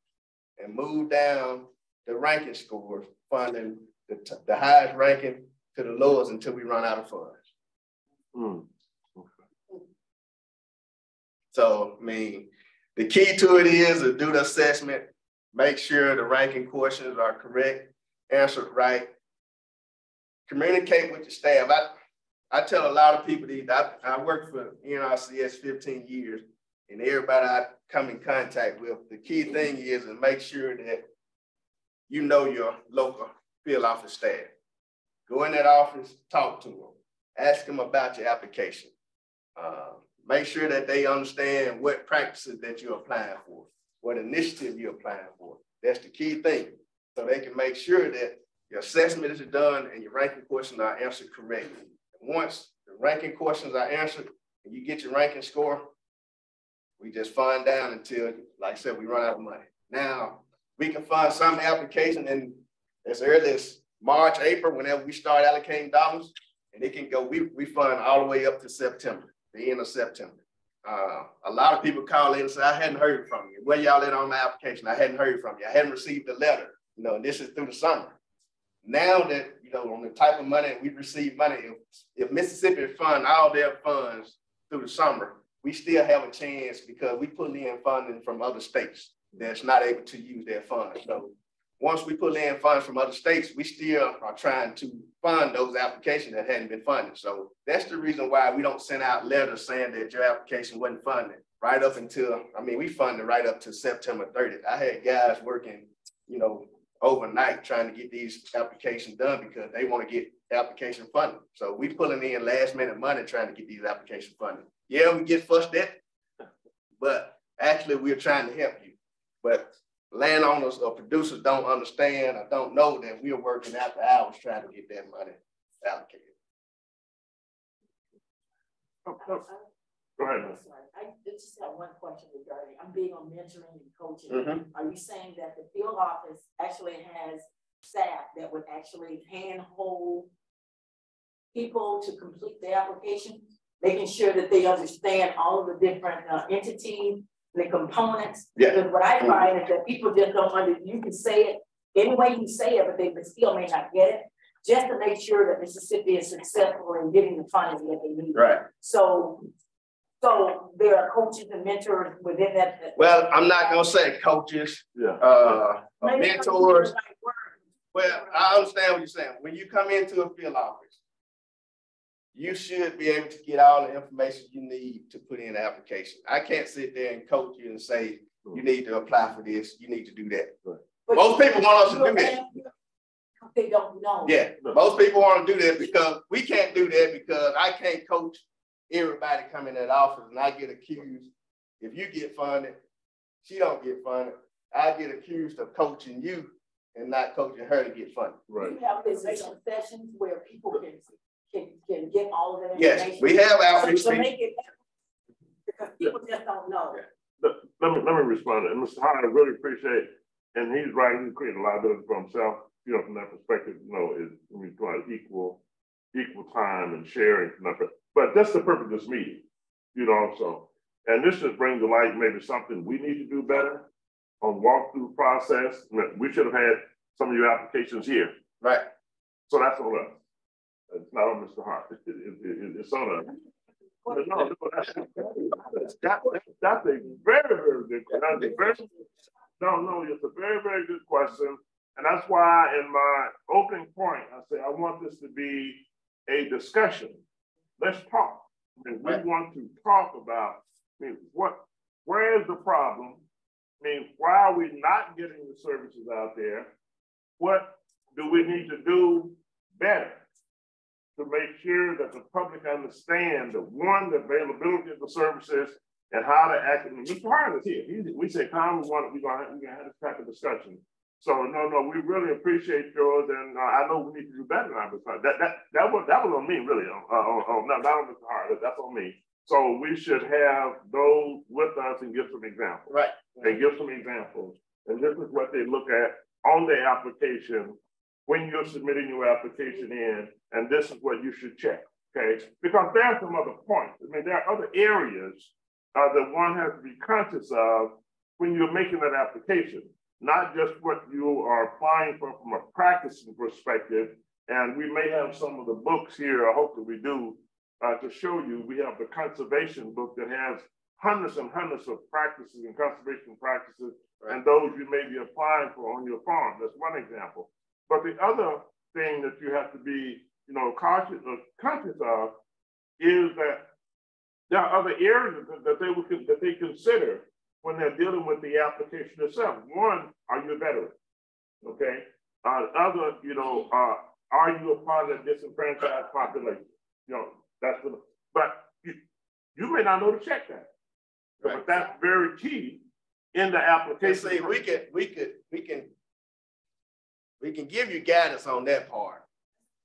Speaker 4: and move down the ranking scores, funding the highest ranking to the lowest until we run out of funds. Okay. So, the key to it is to do the assessment, make sure the ranking questions are correct, answered right, communicate with the staff. I tell a lot of people that I worked for NRCS 15 years, and everybody I come in contact with, the key thing is to make sure that you know your local field office staff. Go in that office, talk to them, ask them about your application. Make sure that they understand what practices that you're applying for, what initiative you're applying for. That's the key thing. So they can make sure that your assessment is done and your ranking questions are answered correctly. And once the ranking questions are answered and you get your ranking score, we just fund down until, like I said, we run out of money. Now, we can fund some application in as early as March, April, whenever we start allocating dollars, and it can go, we fund all the way up to September, the end of September. A lot of people call in and say, I hadn't heard from you. Where y'all at on my application? I hadn't heard from you. I hadn't received a letter. And this is through the summer. Now that, on the type of money we receive money, if Mississippi fund all their funds through the summer, we still have a chance because we put in funding from other states that's not able to use their funds. So once we put in funds from other states, we still are trying to fund those applications that hadn't been funded. So that's the reason why we don't send out letters saying that your application wasn't funded right up until, we funded right up to September 30th. I had guys working, overnight trying to get these applications done because they want to get application funded. So we pulling in last minute money trying to get these applications funded. Yeah, we get fussed at, but actually we're trying to help you. But landowners or producers don't understand or don't know that we're working after hours trying to get that money allocated.
Speaker 3: Go ahead.
Speaker 7: I just have one question regarding, I'm big on mentoring and coaching. Are you saying that the field office actually has staff that would actually handhold people to complete the application, making sure that they understand all of the different entities, the components.
Speaker 4: Yeah.
Speaker 7: Because what I find is that people just don't you can say it any way you say it, but they still may not get it. Just to make sure that Mississippi is successful in getting the funding that they need.
Speaker 4: Right.
Speaker 7: So there are coaches and mentors within that.
Speaker 4: Well, I'm not gonna say coaches, mentors. Well, I understand what you're saying. When you come into a field office, you should be able to get all the information you need to put in the application. I can't sit there and coach you and say, you need to apply for this, you need to do that. But most people want us to do that.
Speaker 7: They don't know.
Speaker 4: Yeah, most people want to do that because we can't do that because I can't coach everybody coming in that office and I get accused. If you get funded, she don't get funded. I get accused of coaching you and not coaching her to get funded.
Speaker 3: Right.
Speaker 7: You have physician sessions where people can get all of that information.
Speaker 4: Yes, we have outreach.
Speaker 7: So make it because people just don't know.
Speaker 3: Yeah. Let me respond to that. Mr. Hart, I really appreciate, and he's right, he's creating a liability for himself. You know, from that perspective, you know, is equal time and sharing. But that's the purpose of this meeting, you know. So, and this just brings to light maybe something we need to do better on walkthrough process. We should have had some of your applications here.
Speaker 4: Right.
Speaker 3: So that's on us. It's not on Mr. Hart. It's on us. No, that's a very, very good question. No, it's a very, very good question. And that's why in my opening point, I say, I want this to be a discussion. Let's talk. I mean, we want to talk about, where is the problem? I mean, why are we not getting the services out there? What do we need to do better to make sure that the public understand the availability of the services and how to act? And Mr. Hart is here. We say, Tom, we're gonna have this type of discussion. So no, we really appreciate yours, and I know we need to do better than that was on me, really. Not on Mr. Hart. That's on me. So we should have those with us and give some examples.
Speaker 4: Right.
Speaker 3: And give some examples. And this is what they look at on their application when you're submitting your application in, and this is what you should check. Okay, because there are some other points. I mean, there are other areas that one has to be conscious of when you're making that application. Not just what you are applying for from a practicing perspective. And we may have some of the books here, I hope that we do, to show you. We have the conservation book that has hundreds and hundreds of practices and conservation practices, right, and those you may be applying for on your farm. That's one example. But the other thing that you have to be, conscious of is that there are other areas that they consider when they're dealing with the application itself. One, are you a veteran? Okay. Other, are you a part of the disenfranchised population? But you may not know to check that. Right. But that's very key in the application.
Speaker 4: See, we can give you guidance on that part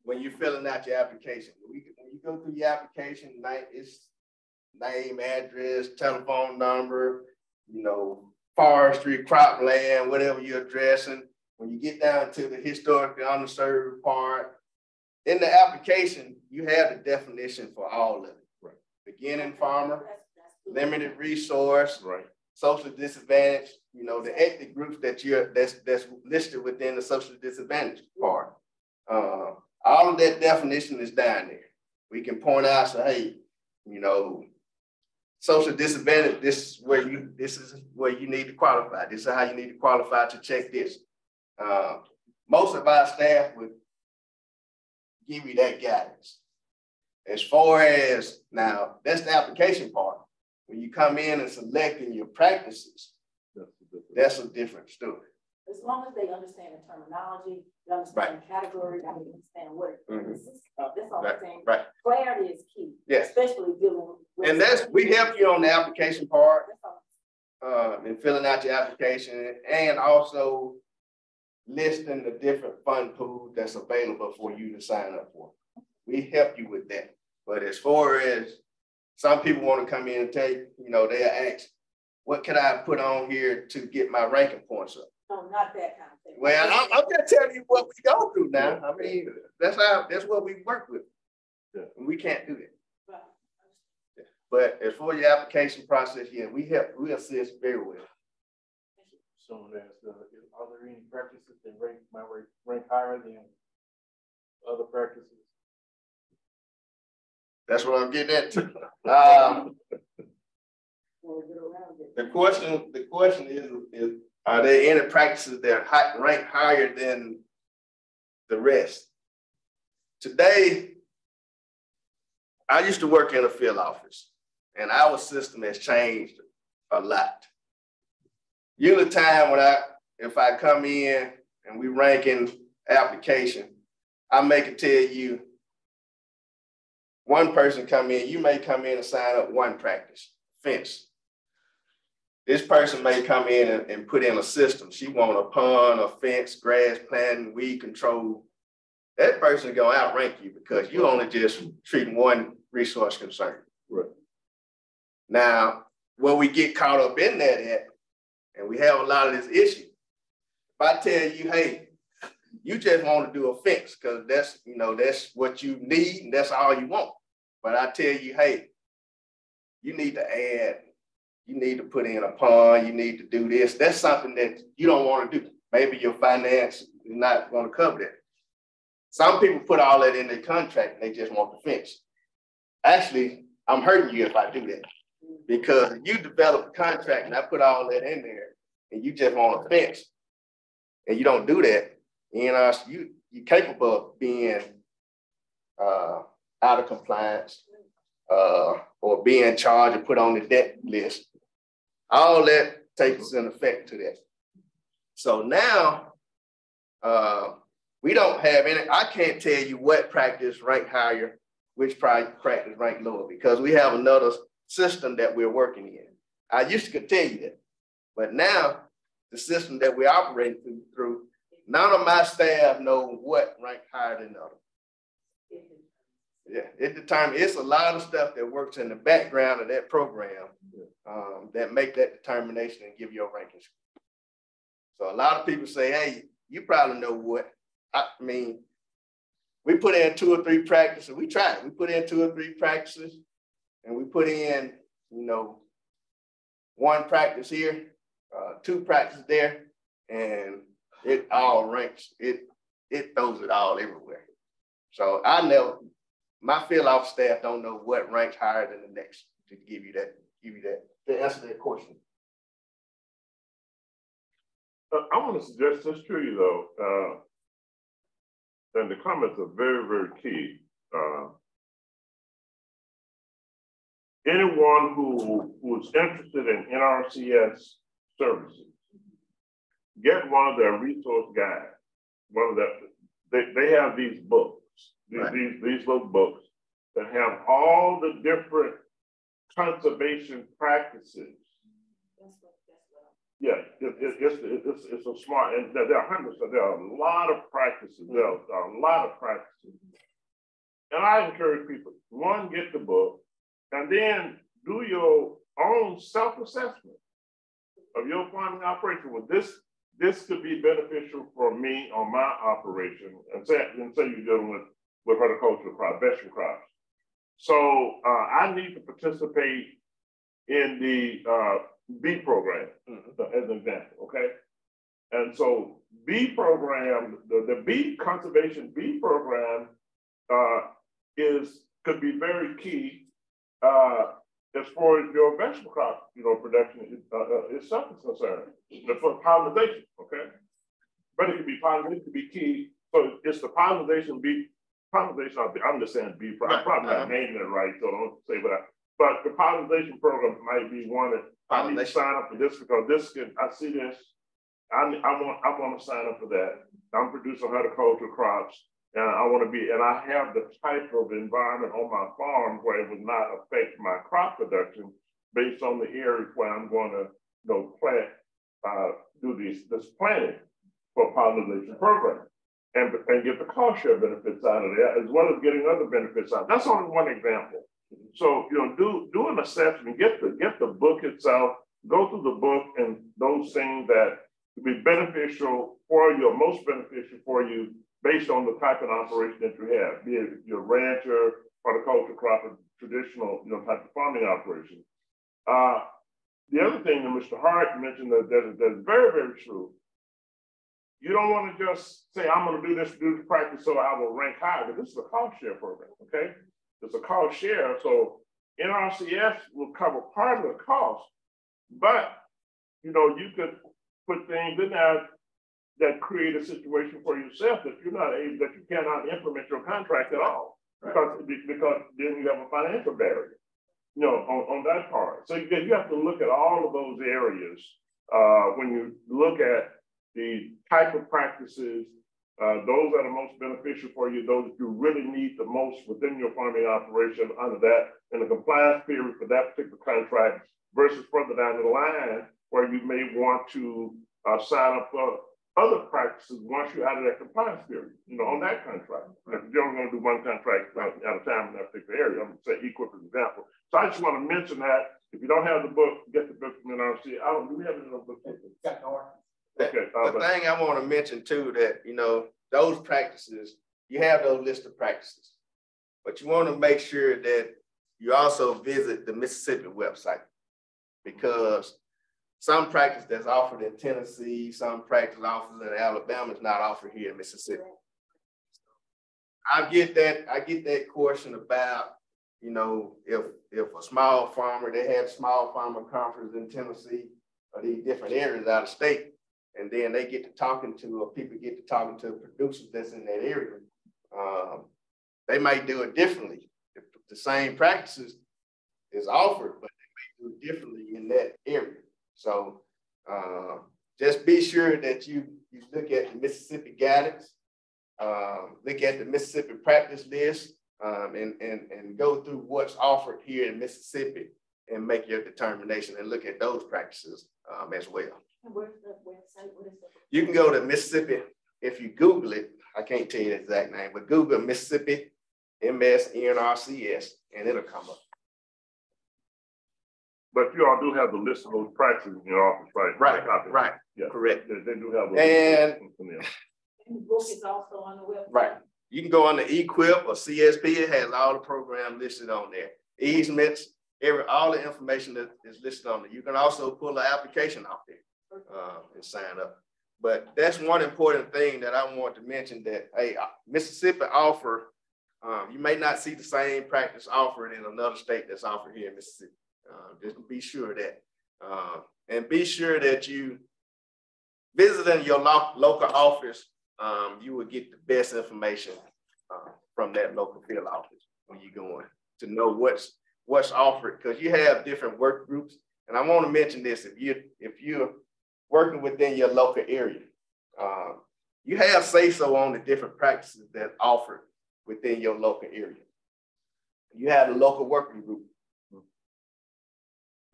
Speaker 4: when you're filling out your application. When you go through your application, it's name, address, telephone number, forestry, cropland, whatever you're addressing. When you get down to the historically underserved part, in the application, you have the definition for all of it.
Speaker 3: Right.
Speaker 4: Beginning farmer, limited resource,
Speaker 3: right,
Speaker 4: social disadvantage, the ethnic groups that's listed within the social disadvantage part. All of that definition is down there. We can point out, say, hey, social disadvantage, this is where you need to qualify. This is how you need to qualify to check this. Most of our staff would give you that guidance. As far as now, that's the application part. When you come in and selecting your practices, that's a different story.
Speaker 7: As long as they understand the terminology, they understand the category, they understand what it is. That's all I'm saying.
Speaker 4: Right.
Speaker 7: Clarity is key.
Speaker 4: Yes.
Speaker 7: Especially dealing with.
Speaker 4: And we help you on the application part, and filling out your application, and also listing the different fund pools that's available for you to sign up for. We help you with that. But as far as some people want to come in and take, they'll ask, what can I put on here to get my ranking points up?
Speaker 7: No, not that kind of thing.
Speaker 4: Well, I'm just telling you what we go through now. I mean, that's what we work with. we can't do that. But as for your application process, yeah, we assist very well.
Speaker 3: Someone asked, are there any practices that might rank higher than other practices?
Speaker 4: That's what I'm getting at. The question is, are there any practices that rank higher than the rest? Today, I used to work in a field office, and our system has changed a lot. Usually time when if I come in and we rank in application, I make it tell you, one person come in, you may come in and sign up one practice, fence. This person may come in and put in a system. She want a pond, a fence, grass planting, weed control. That person is gonna outrank you because you only just treating one resource concern.
Speaker 3: Right.
Speaker 4: Now, where we get caught up in that at, and we have a lot of this issue, if I tell you, hey, you just want to do a fence because that's what you need and that's all you want. But I tell you, hey, you need to add, you need to put in a pond, you need to do this. That's something that you don't want to do. Maybe your finance is not going to cover that. Some people put all that in their contract and they just want the fence. Actually, I'm hurting you if I do that. Because if you develop a contract and I put all that in there and you just want a fence and you don't do that, you're capable of being out of compliance or being charged and put on the debt list. All that takes an effect to that. So now we don't have any, I can't tell you what practice rank higher, which practice rank lower, because we have another system that we're working in. I used to tell you that, but now the system that we're operating through, none of my staff know what rank higher than the other. Yeah, it's a lot of stuff that works in the background of that program that make that determination and give your rankings. So a lot of people say, hey, you probably know what. I mean, we put in 2 or 3 practices. We tried. We put in 2 or 3 practices, and we put in, 1 practice here, 2 practices there, and it all ranks. It throws it all everywhere. So my field office staff don't know what ranks higher than the next to give you that, to answer that question.
Speaker 3: I want to suggest this to you though, and the comments are very, very key. Anyone who is interested in NRCS services, get one of their resource guides. They have these books, these little books that have all the different conservation practices. Yeah, it's a smart, and there are hundreds, there are a lot of practices. There are a lot of practices. And I encourage people, 1, get the book, and then do your own self-assessment of your farming operation. Well, this could be beneficial for me on my operation, and say you're dealing with horticultural crops, vegetable crops. So I need to participate in the bee program, as an example, okay? And so bee program, the bee conservation bee program could be very key as far as your vegetable crop, production itself is concerned. For pollination, okay? But it could be pollination, it could be key. So it's the pollination bee, I'm just saying bee, I'm probably not naming it right, so don't say but the pollination program might be one that I need to sign up for this because I see this, I want to sign up for that. I'm producing horticultural crops and I have the type of environment on my farm where it would not affect my crop production based on the areas where I'm going to plant, do this planting for pollination program and get the cost share benefits out of that as well as getting other benefits out. That's only one example. So, do an assessment, get the book itself, go through the book and those things that would be beneficial for you or most beneficial for you based on the type of operation that you have, be it your rancher, horticulture monoculture crop, a traditional, type of farming operation. The other thing that Mr. Hart mentioned that's very, very true. You don't want to just say, I'm going to do this practice so I will rank high, but this is a cost share program, okay? It's a cost share, so NRCS will cover part of the cost, but, you could put things in there that create a situation for yourself that you cannot implement your contract at all, because then you have a financial barrier, on that part. So you have to look at all of those areas when you look at the type of practices, those that are most beneficial for you, those that you really need the most within your farming operation under that, and the compliance period for that particular contract versus further down the line where you may want to sign up for other practices once you're out of that compliance period, on that contract. If you're only going to do one contract at a time in that particular area, I'm going to say equip as an example. So I just want to mention that if you don't have the book, get the book from NRC. Do we have it in the book? Okay.
Speaker 4: The thing I want to mention too, that, those practices, you have those list of practices, but you want to make sure that you also visit the Mississippi website, because some practice that's offered in Tennessee, some practice offered in Alabama is not offered here in Mississippi. I get that question about, if a small farmer, they have small farmer conference in Tennessee or these different areas out of state, and then they get to talking to, or people get to talking to producers that's in that area. They might do it differently. If the same practices is offered, but they may do it differently in that area. So just be sure that you look at the Mississippi guidance, look at the Mississippi practice list, and go through what's offered here in Mississippi and make your determination and look at those practices as well.
Speaker 7: Where's the website? What is it?
Speaker 4: You can go to Mississippi. If you Google it, I can't tell you the exact name, but Google Mississippi MS-NRCS and it'll come up.
Speaker 3: But you all do have the list of those practices in your office, right?
Speaker 4: Right.
Speaker 3: Yeah,
Speaker 4: correct.
Speaker 3: They do have those.
Speaker 4: And
Speaker 7: the book is also on the website.
Speaker 4: Right. You can go on the EQIP or CSP. It has all the program listed on there. Easements, all the information that is listed on there. You can also pull an application off there and sign up. But that's one important thing that I want to mention, that, hey, Mississippi offer, you may not see the same practice offered in another state that's offered here in Mississippi. Just be sure of that. And be sure that you visiting your local office, you will get the best information from that local field office when you're going to know what's offered, because you have different work groups. And I want to mention this: if you're working within your local area, you have say-so on the different practices that are offered within your local area. You have the local working group.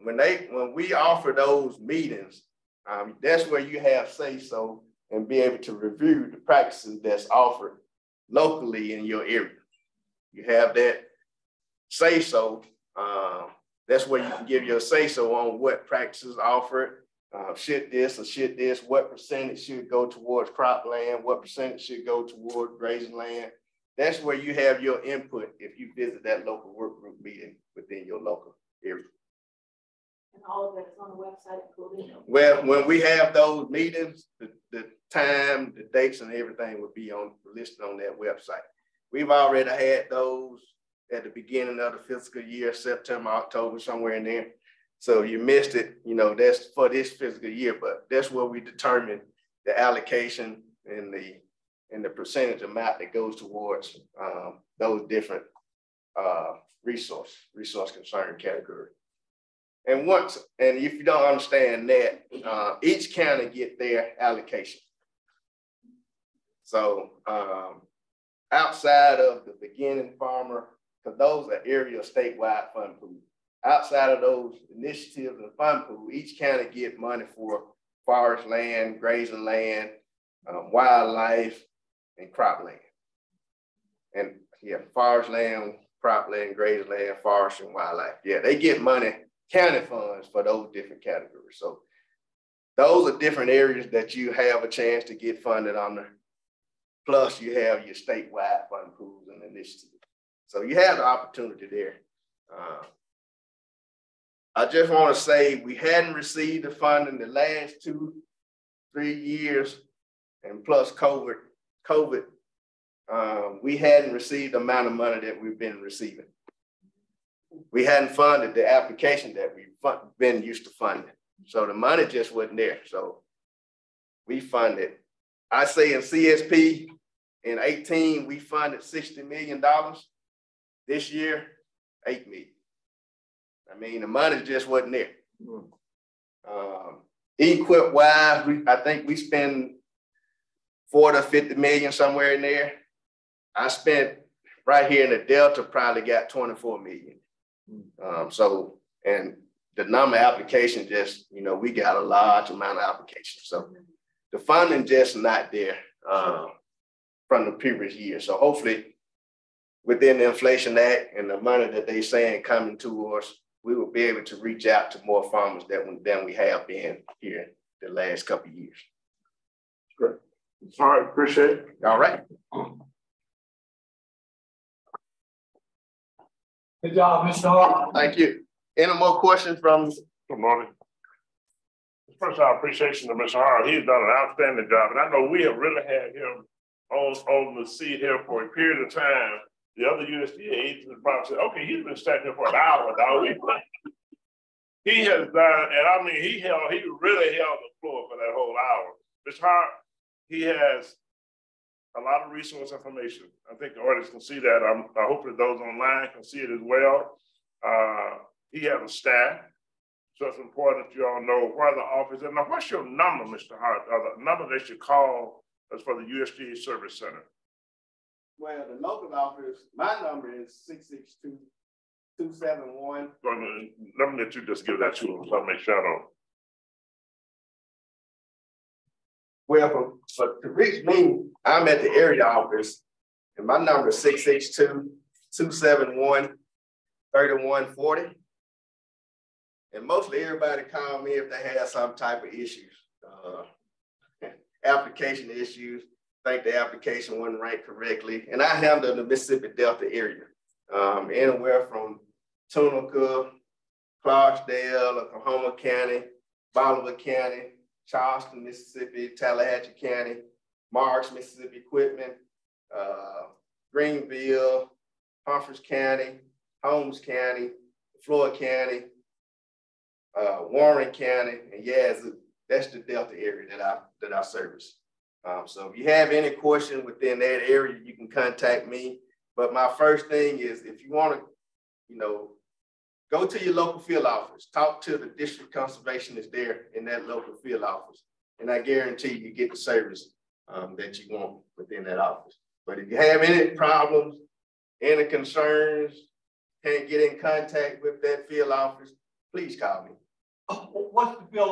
Speaker 4: When we offer those meetings, that's where you have say-so and be able to review the practices that's offered locally in your area. You have that say-so. That's where you can give your say-so on what practices offered. Should this or should this, what percentage should go towards cropland, what percentage should go toward grazing land. That's where you have your input if you visit that local work group meeting within your local area.
Speaker 7: And all of that is on the website, including.
Speaker 4: Well, when we have those meetings, the time, the dates, and everything will be listed on that website. We've already had those at the beginning of the fiscal year, September, October, somewhere in there. So you missed it, that's for this fiscal year, but that's where we determine the allocation and the percentage amount that goes towards those different resource concern category. And if you don't understand that, each county get their allocation. So outside of the beginning farmer, because those are area statewide fund pools. Outside of those initiatives and fund pool, each county get money for forest land, grazing land, wildlife, and cropland. And yeah, forest land, cropland, grazing land, forest, and wildlife. Yeah, they get money, county funds for those different categories. So those are different areas that you have a chance to get funded under. Plus you have your statewide fund pools and initiatives. So you have the opportunity there. I just want to say we hadn't received the funding the last 2-3 years, and plus COVID, we hadn't received the amount of money that we've been receiving. We hadn't funded the application that we've been used to funding. So the money just wasn't there. So we funded, I say in CSP in 18, we funded $60 million. This year, $8 million. I mean, the money just wasn't there. Equip wise, I think we spend 40 to 50 million somewhere in there. I spent right here in the Delta, probably got 24 million. And the number of applications just, we got a large amount of applications. So the funding just not there from the previous year. So hopefully within the Inflation Act and the money that they saying coming to us, we will be able to reach out to more farmers than we have been here the last couple of years.
Speaker 3: Great. All right, appreciate it.
Speaker 4: All right.
Speaker 1: Good job, Mr. Hart.
Speaker 4: Thank you. Any more questions from?
Speaker 3: Good morning. First, our appreciation to Mr. Hart. He's done an outstanding job, and I know we have really had him on the seat here for a period of time. The other USDA agents probably said, okay, he's been standing here for an hour, dog. He has done, and I mean, he really held the floor for that whole hour. Mr. Hart, he has a lot of resource information. I think the audience can see that. I hope that those online can see it as well. He has a staff, so it's important that you all know where the office is. Now, what's your number, Mr. Hart? The number they should call is for the USDA Service Center.
Speaker 4: Well, the local office, my number is 662-271.
Speaker 3: Let me let you just give that to him, so I'll make sure I don't.
Speaker 4: Well, but to reach me, I'm at the area office, and my number is 662-271-3140. And mostly everybody call me if they have some type of issues, application issues. Think the application wasn't ranked correctly. And I handle the Mississippi Delta area, anywhere from Pinnacle, Clarksdale, Coahoma County, Bolivar County, Charleston, Mississippi, Tallahatchie County, Marks, Mississippi Equipment, Greenville, Humphreys County, Holmes County, Floyd County, Warren County, and Yazoo. That's the Delta area that I service. So if you have any question within that area, you can contact me. But my first thing is, if you want to, go to your local field office, talk to the district conservationist there in that local field office, and I guarantee you get the service that you want within that office. But if you have any problems, any concerns, can't get in contact with that field office, please call me.
Speaker 1: What's the field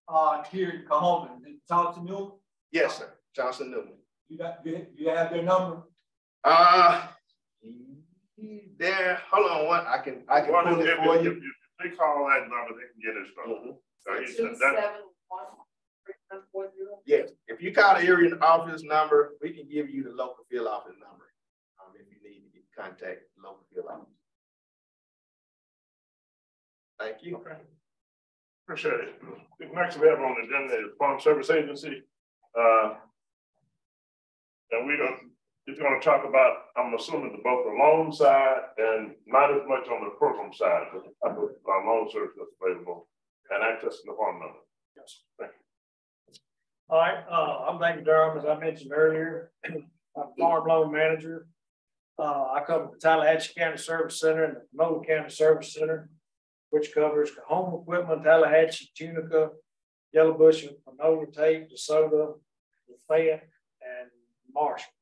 Speaker 1: office here in Coahoma? Is it Johnson Newman?
Speaker 4: Yes, sir. Johnson Newman.
Speaker 1: You have their number?
Speaker 4: There. Hold on one. I can pull it for you.
Speaker 3: If they call that number, they can get it started.
Speaker 7: 271-3140.
Speaker 4: Yes. If you call the area office number, we can give you the local field office number. If you need to contact the local field office. Thank you.
Speaker 3: Okay. Appreciate it. Next we have on the agenda is Farm Service Agency. And it's going to talk about, I'm assuming, both the loan side and not as much on the program side, but our loan service that's available and access to the farm number. Yes, thank you.
Speaker 5: All right, I'm David Durham, as I mentioned earlier. I'm a farm loan manager. I cover the Tallahatchie County Service Center and the Pinnacle County Service Center, which covers Coahoma Equipment, Tallahatchie, Tunica, Yellowbush, Panola, Tate, DeSoto, Fayette, and Marshall.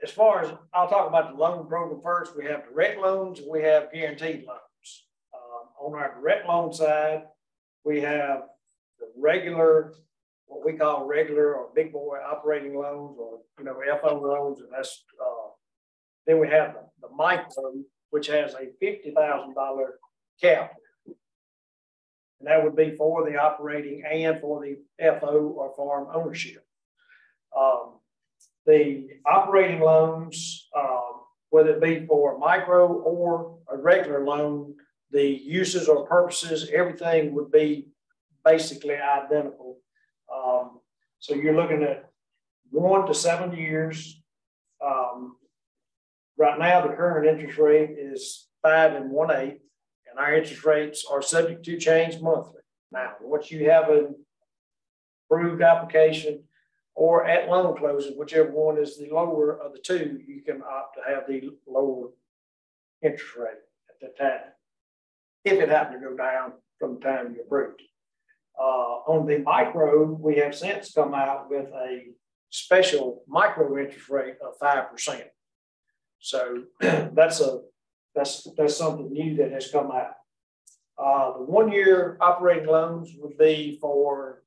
Speaker 5: As far as, I'll talk about the loan program first. We have direct loans and we have guaranteed loans. On our direct loan side, we have the regular, what we call regular or big boy operating loans, or FO loans, and that's then we have the micro, which has a $50,000 cap. And that would be for the operating and for the FO or farm ownership. The operating loans, whether it be for a micro or a regular loan, the uses or purposes, everything would be basically identical. So you're looking at 1 to 7 years. Right now, the current interest rate is 5 1/8, and our interest rates are subject to change monthly. Now, once you have an approved application or at loan closing, whichever one is the lower of the two, you can opt to have the lower interest rate at that time, if it happened to go down from the time you approved. On the micro, we have since come out with a special micro interest rate of 5%. So that's something new that has come out. The 1 year operating loans would be for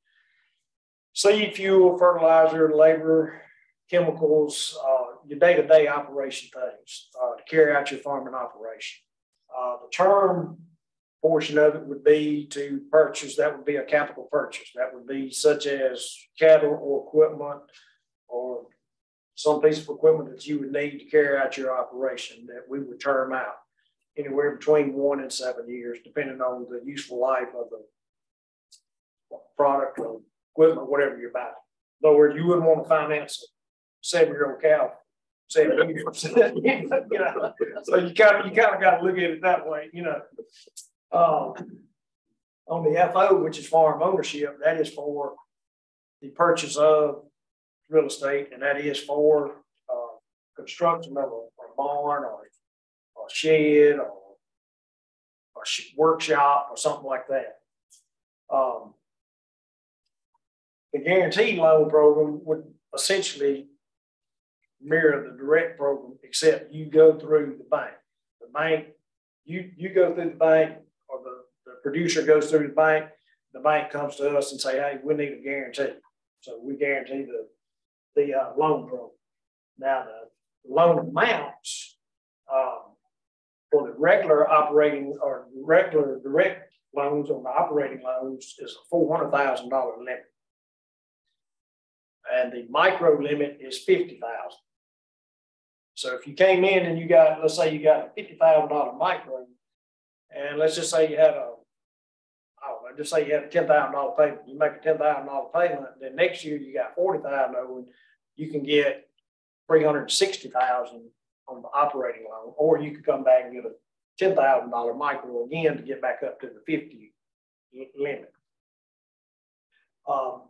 Speaker 5: seed, fuel, fertilizer, labor, chemicals, your day-to-day operation things to carry out your farming operation. The term portion of it would be to purchase, that would be a capital purchase. That would be such as cattle or equipment or some piece of equipment that you would need to carry out your operation that we would term out anywhere between 1 and 7 years, depending on the useful life of the product or equipment, whatever you're buying. In other words, you wouldn't want to finance a 7-year-old cow 7 years. You know, so you kind of got to look at it that way, you know. On the FO, which is farm ownership, that is for the purchase of real estate, and that is for construction of a barn or a shed or a workshop or something like that. The guaranteed loan program would essentially mirror the direct program, except you go through the bank. The bank, you go through the bank, or the producer goes through the bank comes to us and say, hey, we need a guarantee. So we guarantee the loan program. Now the loan amounts for the regular operating or regular direct loans on the operating loans is a $400,000 limit. And the micro limit is $50,000. So if you came in and you got, let's say you got a $50,000 micro, and let's just say you had just say you had a $10,000 payment. You make a $10,000 payment, then next year you got $40,000 owed. You can get $360,000 on the operating loan, or you could come back and get a $10,000 micro again to get back up to the 50 limit. The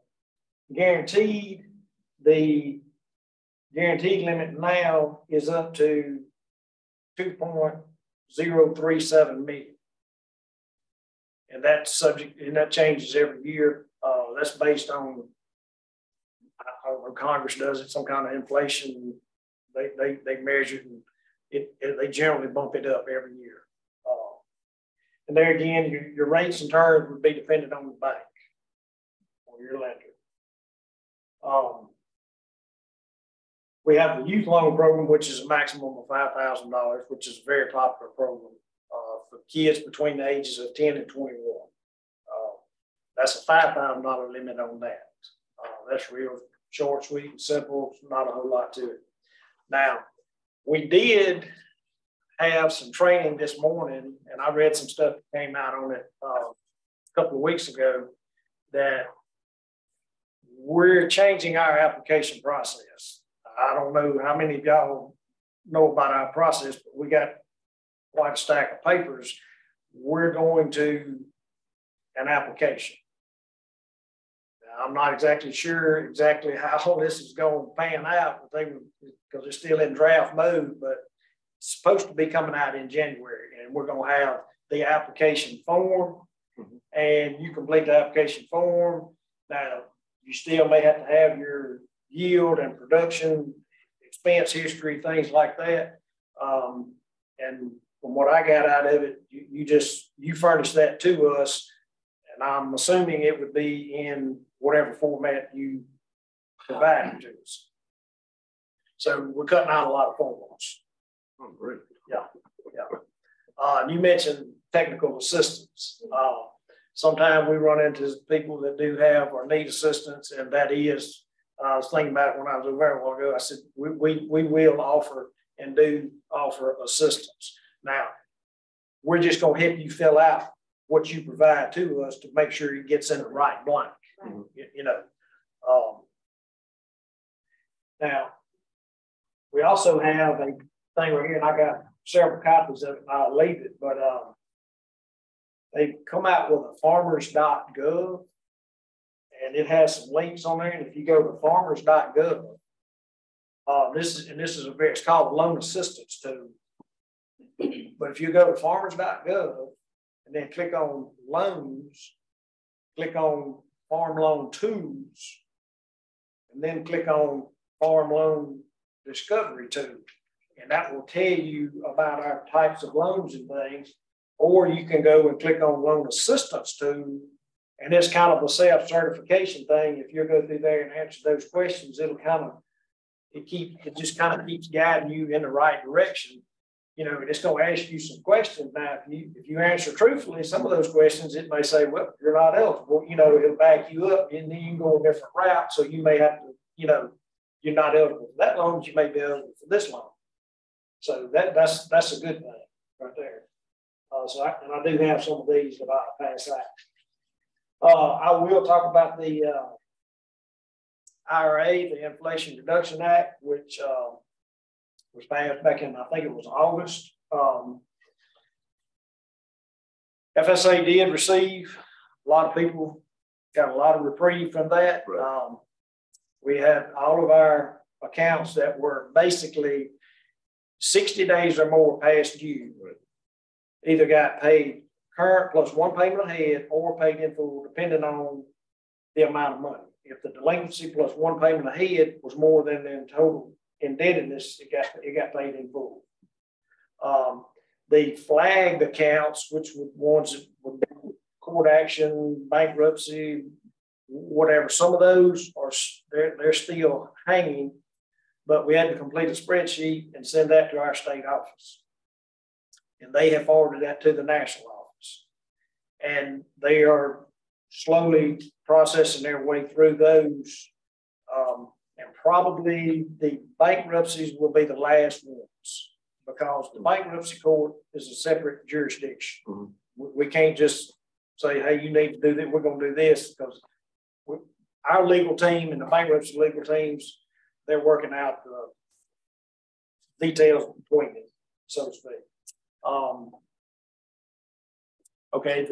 Speaker 5: guaranteed limit now is up to 2.037 million. And that's subject, and that changes every year. That's based on, I don't know, Congress does it, some kind of inflation. They measure it, they generally bump it up every year. And there again, your rates and terms would be dependent on the bank or your lender. We have the youth loan program, which is a maximum of $5,000, which is a very popular program for kids between the ages of 10 and 21. That's a $5,000 limit on that. That's real short, sweet, and simple. Not a whole lot to it. Now, we did have some training this morning, and I read some stuff that came out on it a couple of weeks ago, that we're changing our application process. I don't know how many of y'all know about our process, but we got quite a stack of papers. We're going to an application. Now, I'm not exactly sure how this is going to pan out, but because it's still in draft mode, but it's supposed to be coming out in January, and we're going to have the application form, and you complete the application form. Now, you still may have to have your yield and production, expense history, things like that. And from what I got out of it, you furnish that to us, and I'm assuming it would be in whatever format you provide to us. So we're cutting out a lot of forms.
Speaker 3: Oh, great.
Speaker 5: Yeah. You mentioned technical assistance. Sometimes we run into people that do have or need assistance, and that is I was thinking about it when I was over there a while ago. I said, we will offer and do offer assistance. Now, we're just going to help you fill out what you provide to us to make sure it gets in the right blank. Mm-hmm. You know. Now, we also have a thing right here, and I got several copies of it, and I'll leave it, but they come out with a farmers.gov, and it has some links on there. And if you go to farmers.gov, it's called loan assistance tool. But if you go to farmers.gov and then click on loans, click on farm loan tools, and then click on farm loan discovery tool, and that will tell you about our types of loans and things. Or you can go and click on loan assistance tool, and it's kind of a self-certification thing. If you go through there and answer those questions, it just kind of keeps guiding you in the right direction. You know, it's going to ask you some questions. Now, if you answer truthfully, some of those questions, it may say, well, you're not eligible. You know, it'll back you up, and then you can go a different route. So you may have to, you know, you're not eligible for that loan, but you may be eligible for this loan. So that's a good thing right there. And I do have some of these that I'll pass out. I will talk about the IRA, the Inflation Reduction Act, which was passed back in, I think it was August. FSA did receive, a lot of people got a lot of reprieve from that. Right. We had all of our accounts that were basically 60 days or more past due. Right. Either got paid current plus one payment ahead or paid in full, depending on the amount of money. If the delinquency plus one payment ahead was more than the total indebtedness, it got paid in full. The flagged accounts, which were ones that would be court action, bankruptcy, whatever, some of those are they're still hanging, but we had to complete a spreadsheet and send that to our state office. And they have forwarded that to the national office. And they are slowly processing their way through those. And probably the bankruptcies will be the last ones, because the bankruptcy court is a separate jurisdiction. Mm-hmm. We can't just say, hey, you need to do that. We're going to do this, because our legal team and the bankruptcy legal teams, they're working out the details between them, so to speak. Okay,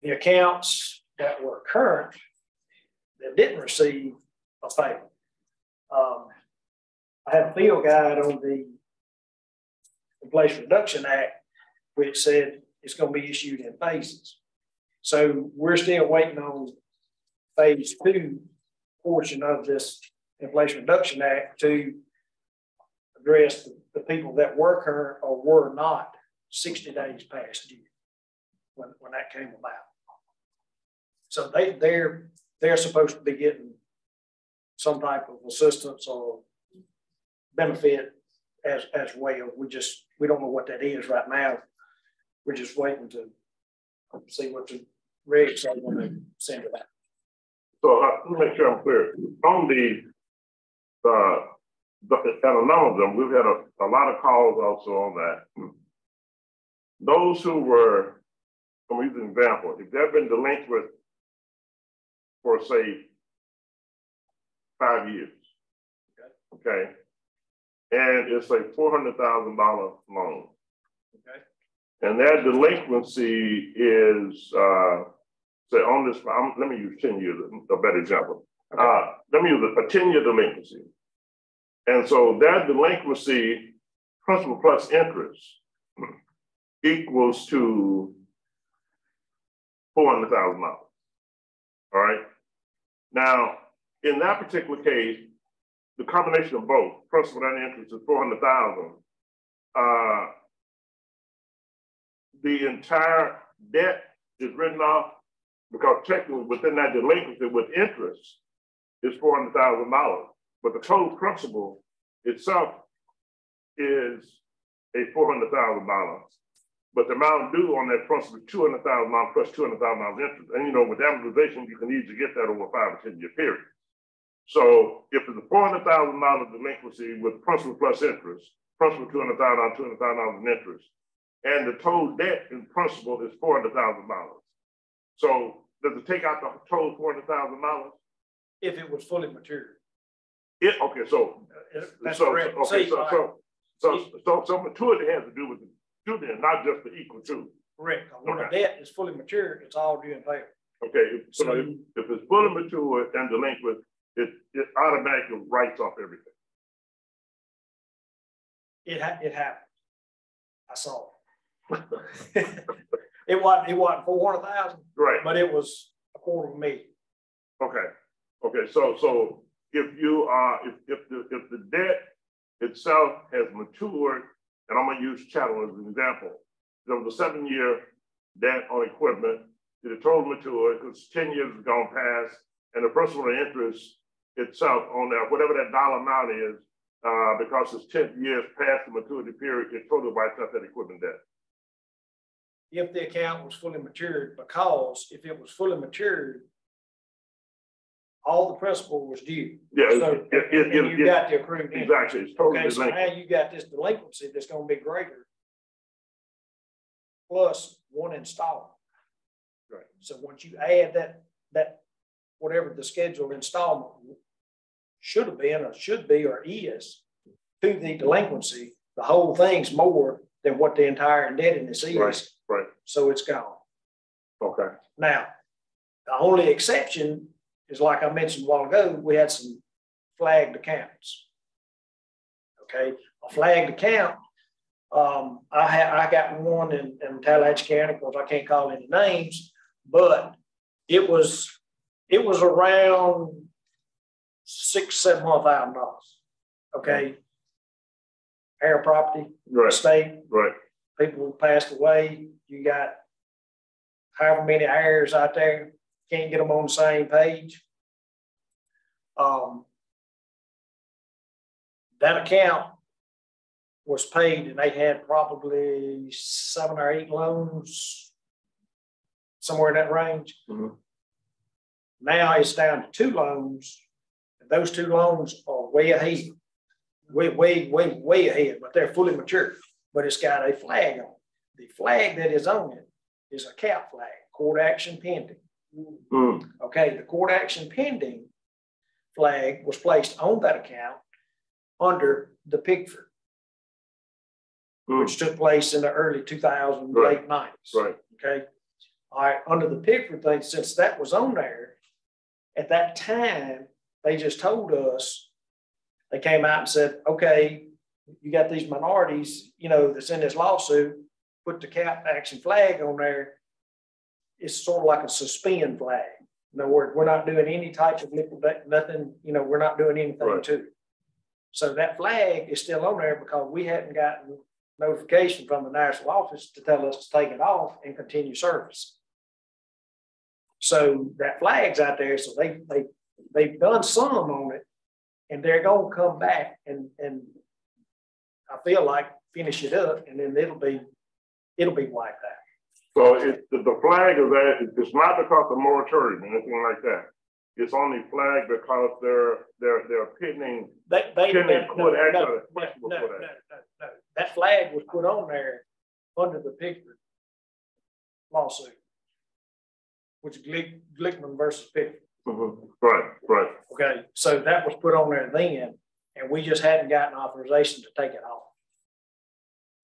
Speaker 5: the accounts that were current that didn't receive a payment. I had a field guide on the Inflation Reduction Act, which said it's going to be issued in phases. So we're still waiting on phase 2 portion of this Inflation Reduction Act to address the people that were current or were not 60 days past due when that came about. So they're supposed to be getting some type of assistance or benefit as well. We don't know what that is right now. We're just waiting to see what the regs say when they send it out.
Speaker 3: So let me make sure I'm clear. On and a number of them, we've had a lot of calls also on that. Those who were, I'm going to use an example, if they've been delinquent for, say, 5 years, okay, and it's a $400,000 loan, okay, and that delinquency is, say, on this, let me use 10 years, a better example. Okay. Let me use a 10-year delinquency. And so that delinquency, principal plus interest, equals to $400,000. All right. Now, in that particular case, the combination of both principal and interest is $400,000. The entire debt is written off, because technically within that delinquency with interest is $400,000. But the total principal itself is a $400,000. But the amount due on that principal is $200,000 plus $200,000 interest. And you know, with amortization, you can easily get that over a 5 or 10 year period. So if it's a $400,000 delinquency with principal plus interest, principal $200,000, $200,000 in interest, and the total debt in principal is $400,000. So does it take out the total $400,000?
Speaker 5: If it was fully matured.
Speaker 3: Okay, so
Speaker 5: that's
Speaker 3: so
Speaker 5: correct.
Speaker 3: okay,
Speaker 5: See,
Speaker 3: so maturity has to do with the student, not just the equal to.
Speaker 5: Correct. When the debt is fully matured, it's all due and payable.
Speaker 3: Okay, so if it's fully mature and delinquent, it automatically writes off everything.
Speaker 5: It happened. I saw it. It wasn't 400,000,
Speaker 3: right?
Speaker 5: But it was $250,000.
Speaker 3: Okay. So if you if the debt itself has matured, and I'm gonna use chattel as an example, there was a 7-year debt on equipment. The total matured because 10 years has gone past, and the principal interest itself on that, whatever that dollar amount is, because it's 10 years past the maturity period, it totally wipes out that equipment debt.
Speaker 5: If the account was fully matured, because if it was fully matured, all the principal was due.
Speaker 3: Yeah,
Speaker 5: so you got the accrued interest.
Speaker 3: Exactly. It's totally
Speaker 5: okay, so now you got this delinquency that's going to be greater, plus one installment.
Speaker 3: Right.
Speaker 5: So once you add that whatever the scheduled installment should have been, or should be, or is to the delinquency, the whole thing's more than what the entire indebtedness is.
Speaker 3: Right.
Speaker 5: So it's gone.
Speaker 3: Okay.
Speaker 5: Now, the only exception is, like I mentioned a while ago, we had some flagged accounts. Okay, a flagged account. I got one in Tallahatchie County, because I can't call any names, but it was around $600,000-700,000. Okay, air property,
Speaker 3: right.
Speaker 5: Estate,
Speaker 3: right.
Speaker 5: People who passed away. You got however many heirs out there, can't get them on the same page. That account was paid, and they had probably 7 or 8 loans, somewhere in that range.
Speaker 3: Mm-hmm.
Speaker 5: Now it's down to 2 loans. And those 2 loans are way ahead, way ahead, but they're fully mature. But it's got a flag on it. The flag that is on it is a CAP flag, court action pending.
Speaker 3: Mm.
Speaker 5: Okay, the court action pending flag was placed on that account under the Pickford, which took place in the early 2000s, late 90s.
Speaker 3: Right.
Speaker 5: Okay. All right. Under the Pickford thing, since that was on there, at that time, they just told us, they came out and said, okay, you got these minorities, that's in this lawsuit, put the CAP action flag on there. It's sort of like a suspend flag. In other words, we're not doing any type of liquidation, nothing, we're not doing anything to it. So that flag is still on there because we hadn't gotten notification from the national office to tell us to take it off and continue service. So that flag's out there. So they've done some on it, and they're going to come back and I feel like finish it up, and then it'll be wiped out.
Speaker 3: So the flag is that it's not because of moratorium or anything like that. It's only flagged because they're pending court action.
Speaker 5: No. That flag was put on there under the Pickford lawsuit, which is Glickman versus Pickford.
Speaker 3: Mm-hmm. Right.
Speaker 5: Okay, so that was put on there then, and we just hadn't gotten authorization to take it off,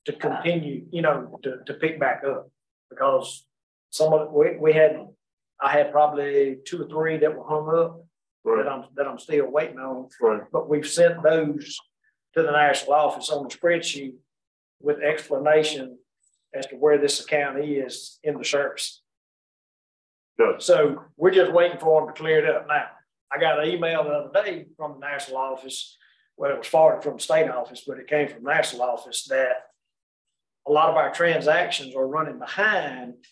Speaker 5: to continue, to pick back up, because some of it I had probably 2 or 3 that were hung up that I'm still waiting on.
Speaker 3: Right.
Speaker 5: But we've sent those to the national office on the spreadsheet with explanation as to where this account is in the service.
Speaker 3: Yes.
Speaker 5: So we're just waiting for them to clear it up now. I got an email the other day from the national office. Well, it was forwarded from the state office, but it came from the national office that a lot of our transactions are running behind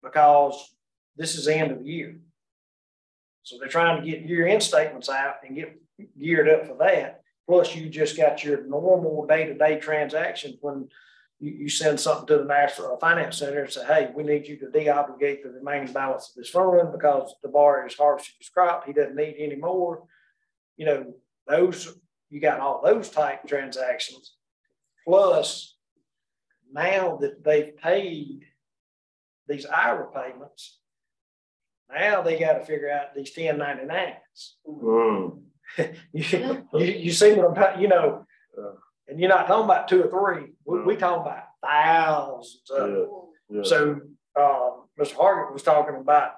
Speaker 5: because this is the end of the year. So they're trying to get year-end statements out and get geared up for that. Plus, you just got your normal day-to-day transactions when you send something to the National Finance Center and say, hey, we need you to de-obligate the remaining balance of this fund because the borrower is harvesting his crop. He doesn't need any more. you know, those, you got all those type transactions. Plus, now that they've paid these IRA payments, now they got to figure out these 1099s. You see what I'm talking, you know, and you're not talking about 2 or 3. We talking about thousands of them.
Speaker 3: Yeah.
Speaker 5: So Mr. Hargett was talking about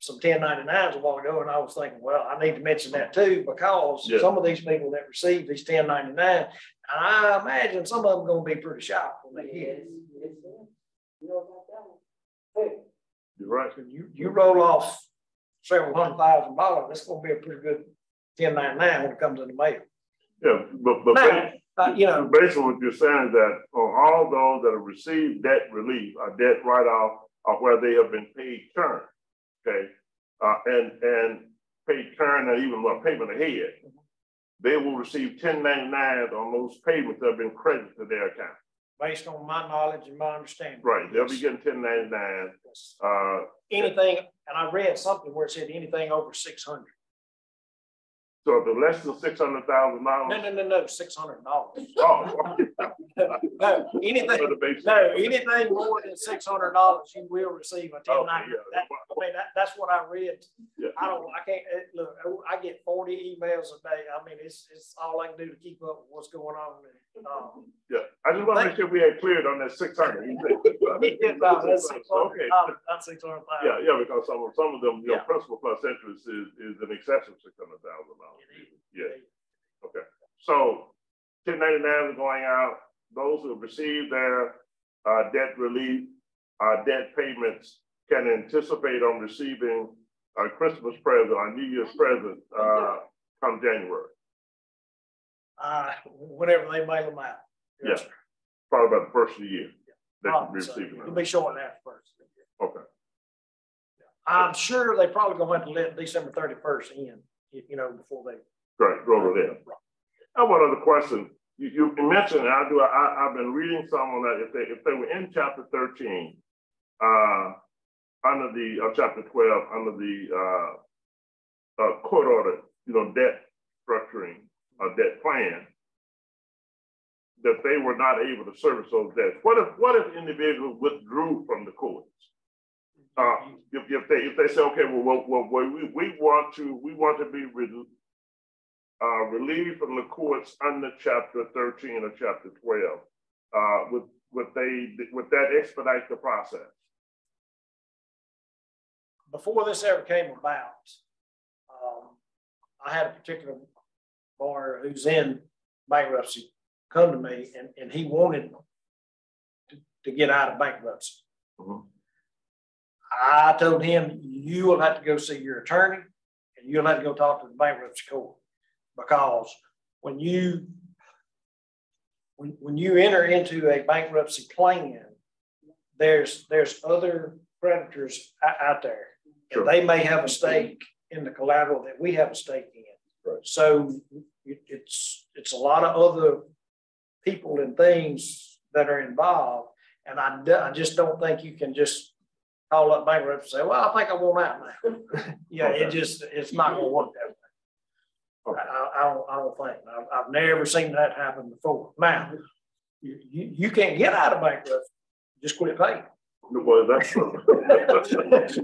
Speaker 5: some 1099s a while ago, and I was thinking, well, I need to mention that too, because some of these people that receive these 1099, I imagine some of them going to be pretty shocked when they hear it.
Speaker 3: You're right.
Speaker 5: You roll off several $100,000, that's going to be a pretty good 1099 when it comes in the mail.
Speaker 3: Yeah, but
Speaker 5: now, you know,
Speaker 3: basically what you're saying is that on all those that have received debt relief or debt write-off or where they have been paid current, okay, and paid current or even more payment ahead, they will receive 1099s on those payments that have been credited to their account.
Speaker 5: Based on my knowledge and my understanding.
Speaker 3: Right, they'll be getting 1099.
Speaker 5: Anything, and I read something where it said anything over 600.
Speaker 3: So the less than $600,000.
Speaker 5: No, $600.
Speaker 3: Oh,
Speaker 5: no, anything more than $600, you will receive a 1099. That's what I read.
Speaker 3: Yeah.
Speaker 5: I can't look. I get 40 emails a day. I mean, it's all I can do to keep up with what's going on.
Speaker 3: Yeah, I just want to make sure we had cleared on that 600.
Speaker 5: That's 600.
Speaker 3: Okay.
Speaker 5: That's 600,000.
Speaker 3: Yeah, because some of them, you know, principal plus interest is in excess of $600,000. Yeah. Okay. So 1099 are going out. Those who have received their debt relief, debt payments can anticipate on receiving a Christmas present, a New Year's present come January.
Speaker 5: Whenever they mail them out.
Speaker 3: Yes, yeah. Probably about the first of the year. They should be receiving
Speaker 5: it'll be short after first.
Speaker 3: Okay.
Speaker 5: I'm sure they probably gonna have to let December 31st in, you know, before they.
Speaker 3: Right, go over there. Right. I have one other question. You mentioned, I've been reading some on that. If they were in chapter 13, under the chapter 12, under the court order, you know, debt structuring, debt plan, that they were not able to service those debts. What if individuals withdrew from the courts? If they say, okay, we want to be relieved from the courts under chapter 13 or chapter 12, would that expedite the process?
Speaker 5: Before this ever came about, I had a particular borrower who's in bankruptcy come to me, and he wanted to get out of bankruptcy.
Speaker 3: Mm-hmm.
Speaker 5: I told him, you will have to go see your attorney, and you'll have to go talk to the bankruptcy court, because when you enter into a bankruptcy plan, there's other creditors out there, and they may have a stake in the collateral that we have a stake in. Right. So it's a lot of other people and things that are involved, and I just don't think you can just call up bankruptcy and say, well, I think I want out now. Yeah, okay. It's not going to work that way. Okay. I don't think. I've never seen that happen before. Now, you can't get out of bankruptcy. Just quit paying.
Speaker 3: Well, that's true.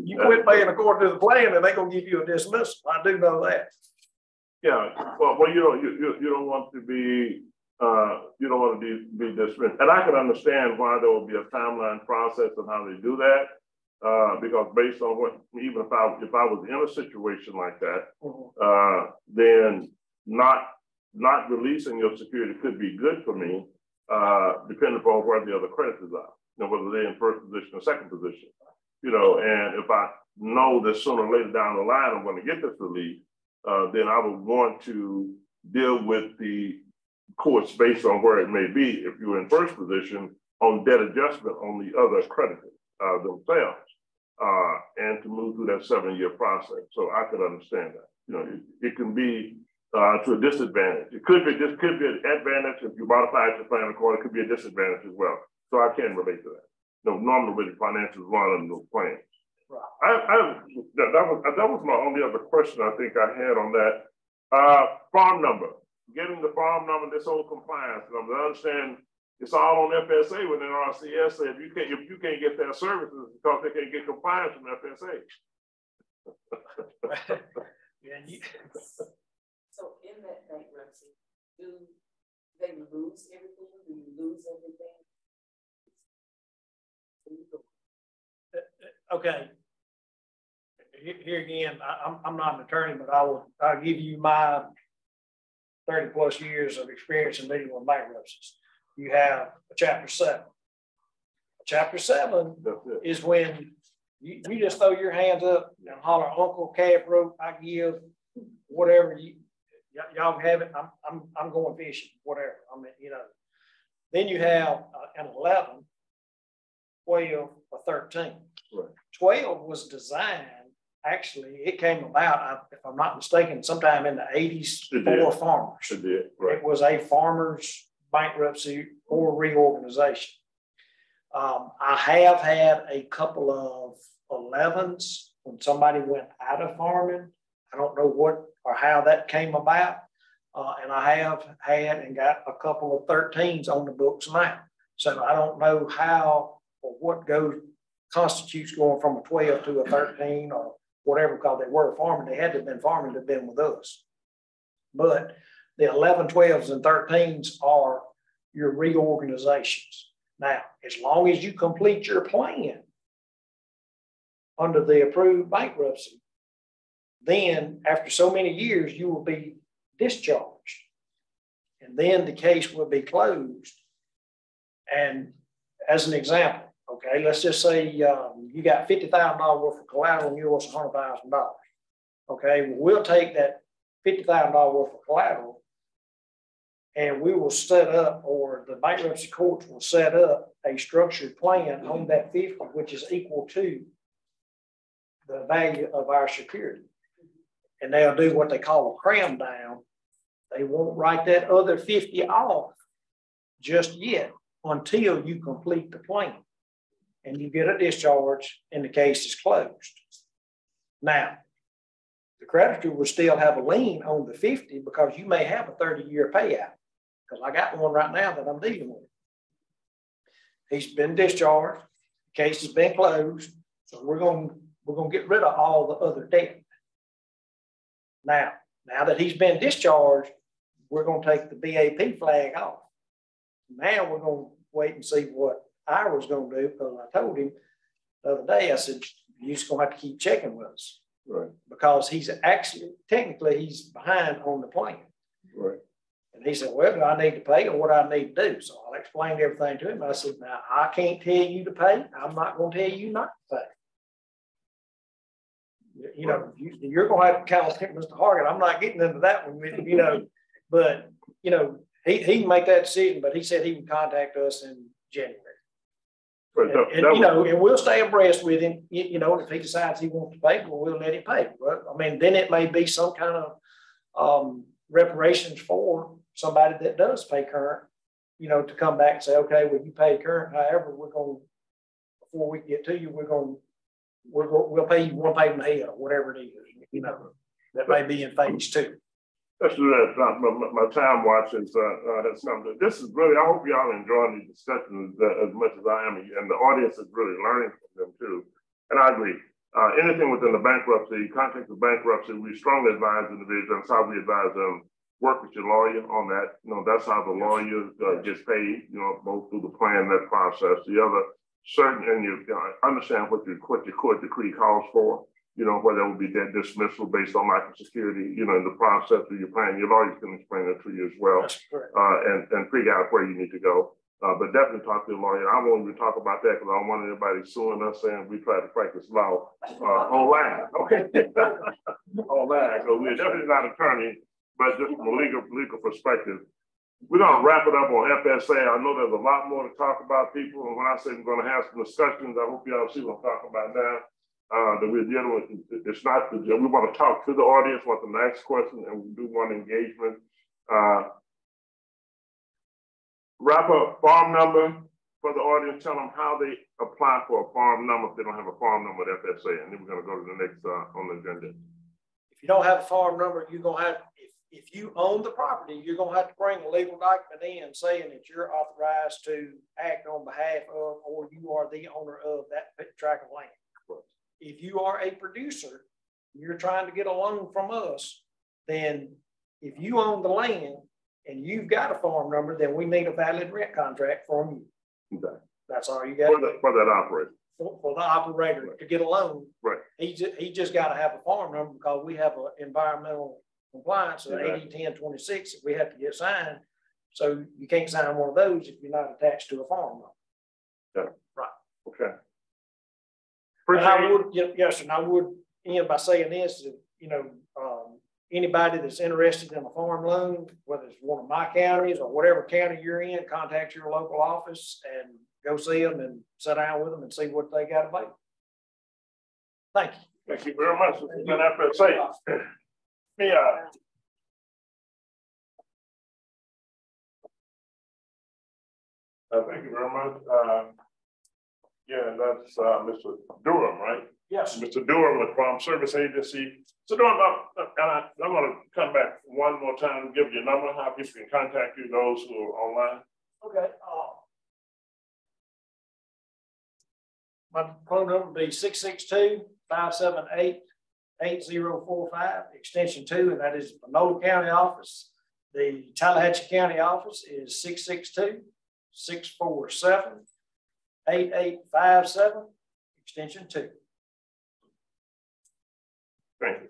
Speaker 5: You quit paying according to the plan, and they're going to give you a dismissal. I do know that.
Speaker 3: Yeah. Well, you don't want to be be dismissed, and I can understand why there will be a timeline process of how they do that. Because based on what, even if I was in a situation like that, then not releasing your security could be good for me, depending upon where the other creditors are, you know, whether they're in first position or second position, you know. And if I know that sooner or later down the line I'm going to get this relief, then I would want to deal with the courts based on where it may be. If you're in first position on debt adjustment on the other creditors themselves. And to move through that 7-year process. So I could understand that. You know, it can be to a disadvantage. It could be an advantage if you modify your plan accordingly. It could be a disadvantage as well. So I can relate to that. You know, normally with the financials run on those plans. Right. That was my only other question I think I had on that. Farm number. Getting the farm number, this whole compliance number. I understand it's all on FSA within RCS. So if you can't get their services because they can't get compliance from FSA.
Speaker 7: So in that bankruptcy, do they lose everything? Do you lose everything?
Speaker 5: Okay. Here again, I'm not an attorney, but I'll give you my 30 plus years of experience in dealing with bankruptcies. You have a Chapter 7. Chapter 7 is when you just throw your hands up and holler, Uncle, calf rope, I give, whatever y'all have it. I'm going fishing, whatever. I mean, you know. Then you have an 11, 12, or 13.
Speaker 3: Right.
Speaker 5: 12 was designed. Actually, it came about, if I'm not mistaken, sometime in the 80s for farmers.
Speaker 3: It did. Right.
Speaker 5: It was a farmer's bankruptcy or reorganization. I have had a couple of 11s when somebody went out of farming. I don't know what or how that came about. And I have had and got a couple of 13s on the books now. So I don't know how or what constitutes going from a 12 to a 13 or whatever, because they were farming. They had to have been farming to have been with us. But the 11, 12s, and 13s are your reorganizations. Now, as long as you complete your plan under the approved bankruptcy, then after so many years, you will be discharged. And then the case will be closed. And as an example, okay, let's just say you got $50,000 worth of collateral and you owe us $100,000. Okay, well, we'll take that $50,000 worth of collateral and we will set up, or the bankruptcy courts will set up a structured plan on that 50, which is equal to the value of our security. And they'll do what they call a cram down. They won't write that other 50 off just yet until you complete the plan and you get a discharge and the case is closed. Now, the creditor will still have a lien on the 50 because you may have a 30-year payout. Because I got one right now that I'm dealing with. He's been discharged, the case has been closed, so we're going to get rid of all the other debt. Now that he's been discharged, we're going to take the BAP flag off. Now we're going to wait and see what Ira's going to do, because I told him the other day, I said, you're just going to have to keep checking with us.
Speaker 3: Right.
Speaker 5: Because he's actually, technically, he's behind on the plan.
Speaker 3: Right.
Speaker 5: And he said, well, do I need to pay or what do I need to do? So I explained everything to him. I said, now, I can't tell you to pay. I'm not going to tell you not to pay. You know, you're going to have to contact Mr. Hargett. I'm not getting into that one with you, know, but, you know, he can make that decision, but he said he would contact us in January. And we'll stay abreast with him, you know, if he decides he wants to pay, well, we'll let him pay. But, I mean, then it may be some kind of reparations for somebody that does pay current, you know, to come back and say, okay, well, you pay current. However, we're going to, before we get to you, we'll pay you one payment ahead or whatever it is, you know, that may be in phase 2.
Speaker 3: That's that. My time watch has come to. This is really, I hope y'all enjoying these discussions as much as I am, and the audience is really learning from them too. And I agree. Anything within the bankruptcy, context of bankruptcy, we strongly advise individuals. That's how we advise them. Work with your lawyer on that. You know, that's how the lawyer gets paid. You know, both through the plan, that process. The other, certain, and you understand what your court decree calls for. You know, whether it would be debt dismissal based on lack of security, you know, in the process of your plan. Your lawyer can explain that to you as well, and figure out where you need to go. But definitely talk to your lawyer. I won't even talk about that because I don't want anybody suing us saying we try to practice law online. Okay, online. So we're definitely not attorney, but just from a legal perspective. We're going to wrap it up on FSA. I know there's a lot more to talk about, people. And when I say we're going to have some discussions, I hope y'all see what I'm talking about now. That we're dealing with. It's not the, we want to talk to the audience, want them to ask questions, and we do want engagement. Wrap up farm number for the audience. Tell them how they apply for a farm number if they don't have a farm number at FSA, and then we're going to go to the next on the agenda.
Speaker 5: If you don't have a farm number, you're going to have, if you own the property, you're gonna have to bring a legal document in saying that you're authorized to act on behalf of, or you are the owner of that tract of land. If you are a producer, you're trying to get a loan from us, then if you own the land and you've got a farm number, then we need a valid rent contract from you.
Speaker 3: Okay.
Speaker 5: That's all you got.
Speaker 3: For that operator.
Speaker 5: For the operator to get a loan.
Speaker 3: Right.
Speaker 5: He just got to have a farm number because we have an environmental compliance of 80-10-26 that we have to get signed. So you can't sign one of those if you're not attached to a farm number.
Speaker 3: Yeah.
Speaker 5: Right.
Speaker 3: Okay.
Speaker 5: And I would, yes, and I would end by saying this, you know, anybody that's interested in a farm loan, whether it's one of my counties or whatever county you're in, contact your local office and go see them and sit down with them and see what they got available. Thank you.
Speaker 3: Thank you very much. It's been FSA. Thank you very much. Yeah, that's Mr. Durham, right?
Speaker 5: Yes.
Speaker 3: Mr. Durham with Farm Service Agency. So Durham, I'm going to come back one more time and give you a number, how people can contact you, those who are online.
Speaker 5: Okay. My phone number will be 662-578-8045, extension 2, and that is the Pinnacle County office. The Tallahatchie County office is 662-647-8857, extension 2.
Speaker 3: Thank you.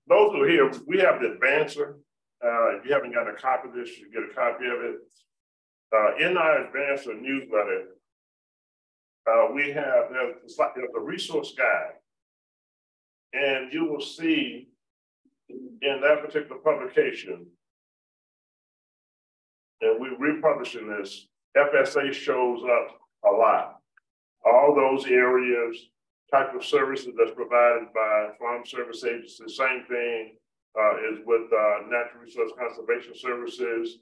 Speaker 3: Those who are here, we have the advancer. If you haven't got a copy of this, you get a copy of it. In our advancer newsletter, we have, there's a resource guide. And you will see in that particular publication, and we're republishing this, FSA shows up a lot. All those areas, type of services that's provided by Farm Service Agency, same thing is with Natural Resource Conservation Services.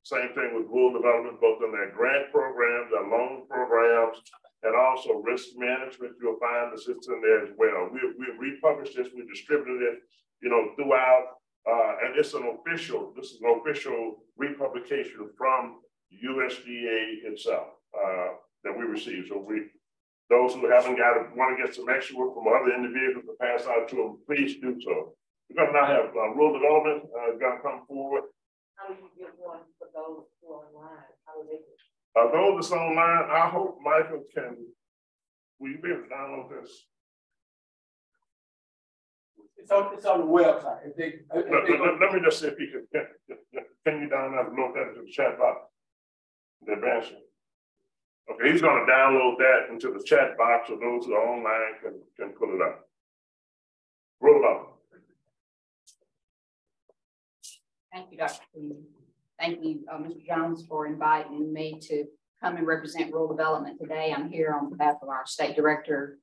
Speaker 3: Same thing with rural development, both in their grant programs, their loan programs, and also risk management. You'll find the system there as well. We republished this, we distributed it, you know, throughout, and it's an official, this is an official republication from USDA itself that we received. So those who haven't got it, want to get some extra work from other individuals to pass out to them, please do so. We're going to now have rural development going to come forward.
Speaker 7: How do you get one for those who are online? How do they get it?
Speaker 3: Those that's online, I hope Michael can, will you be able to download this?
Speaker 1: It's on the website.
Speaker 3: Let me just see if he can you download that into the chat box? The advancement. Okay, he's going to download that into the chat box so those who are online can pull it up. Roll it up.
Speaker 8: Thank you, Dr. King. Thank you, Mr. Jones, for inviting me to come and represent rural development today. I'm here on behalf of our State Director,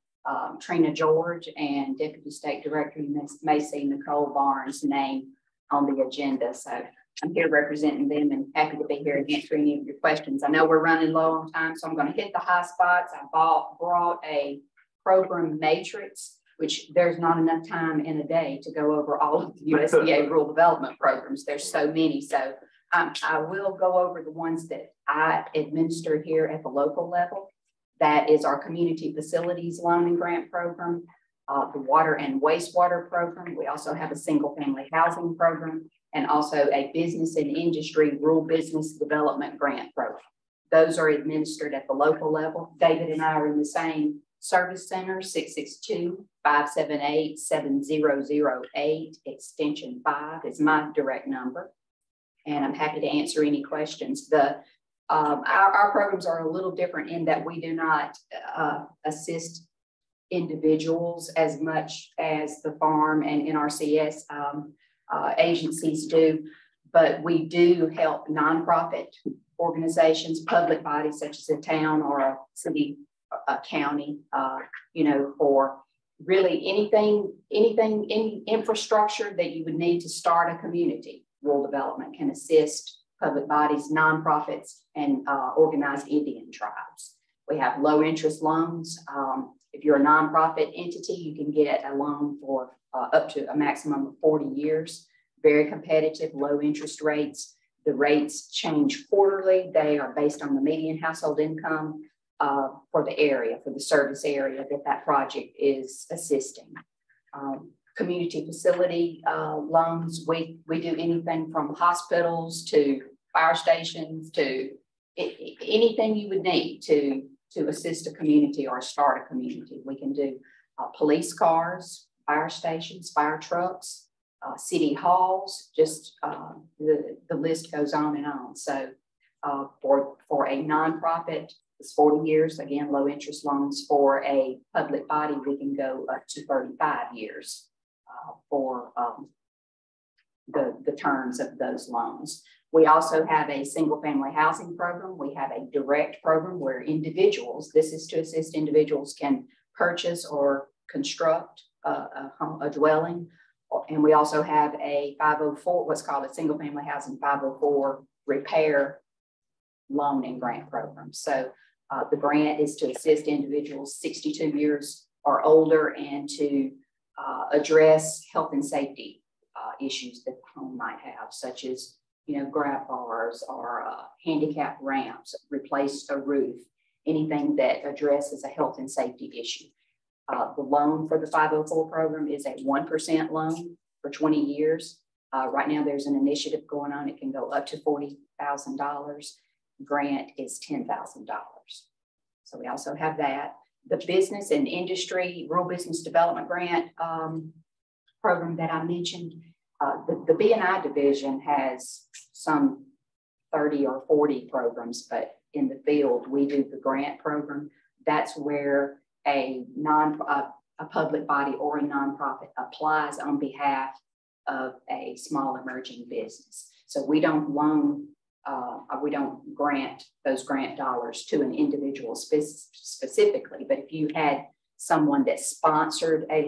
Speaker 8: Trina George, and Deputy State Director, you may see Nicole Barnes' name on the agenda. So I'm here representing them and happy to be here and answer any of your questions. I know we're running low on time, so I'm going to hit the high spots. I brought a program matrix, which there's not enough time in a day to go over all of the USDA rural development programs. There's so many. So I will go over the ones that I administer here at the local level. That is our community facilities loan and grant program, the water and wastewater program. We also have a single family housing program and also a business and industry rural business development grant program. Those are administered at the local level. David and I are in the same service center, 662-578-7008, extension 5 is my direct number. And I'm happy to answer any questions. Our programs are a little different in that we do not assist individuals as much as the farm and NRCS agencies do, but we do help nonprofit organizations, public bodies such as a town or a city, a county, you know, for really anything, any infrastructure that you would need to start a community. Rural development can assist public bodies, nonprofits, and organized Indian tribes. We have low interest loans. If you're a nonprofit entity, you can get a loan for up to a maximum of 40 years. Very competitive, low interest rates. The rates change quarterly. They are based on the median household income for the area, for the service area that project is assisting. Community facility loans, we do anything from hospitals to fire stations to anything you would need to assist a community or start a community. We can do police cars, fire stations, fire trucks, city halls, just the list goes on and on. So for a nonprofit, it's 40 years, again, low interest loans. For a public body, we can go up to 35 years for the terms of those loans. We also have a single family housing program. We have a direct program where individuals, this is to assist individuals, can purchase or construct a dwelling. And we also have a 504, what's called a single family housing 504 repair loan and grant program. So the grant is to assist individuals 62 years or older and to address health and safety issues that the home might have, such as, grab bars or handicap ramps, replace a roof, anything that addresses a health and safety issue. The loan for the 504 program is a 1% loan for 20 years. Right now there's an initiative going on. It can go up to $40,000. Grant is $10,000. So we also have that. The business and industry, rural business development grant program that I mentioned, the B&I division has some 30 or 40 programs, but in the field, we do the grant program. That's where a public body or a nonprofit applies on behalf of a small emerging business. So we don't loan, we don't grant those grant dollars to an individual specifically, but if you had someone that sponsored a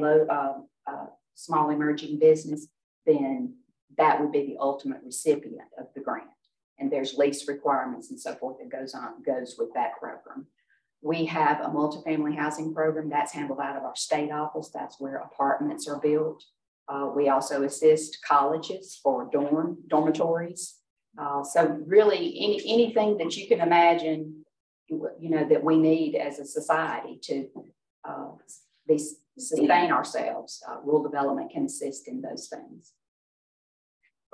Speaker 8: small emerging business, then that would be the ultimate recipient of the grant. And there's lease requirements and so forth that goes with that program. We have a multifamily housing program that's handled out of our state office. That's where apartments are built. We also assist colleges for dormitories. So really anything that you can imagine, that we need as a society to sustain ourselves. Rural development can assist in those things.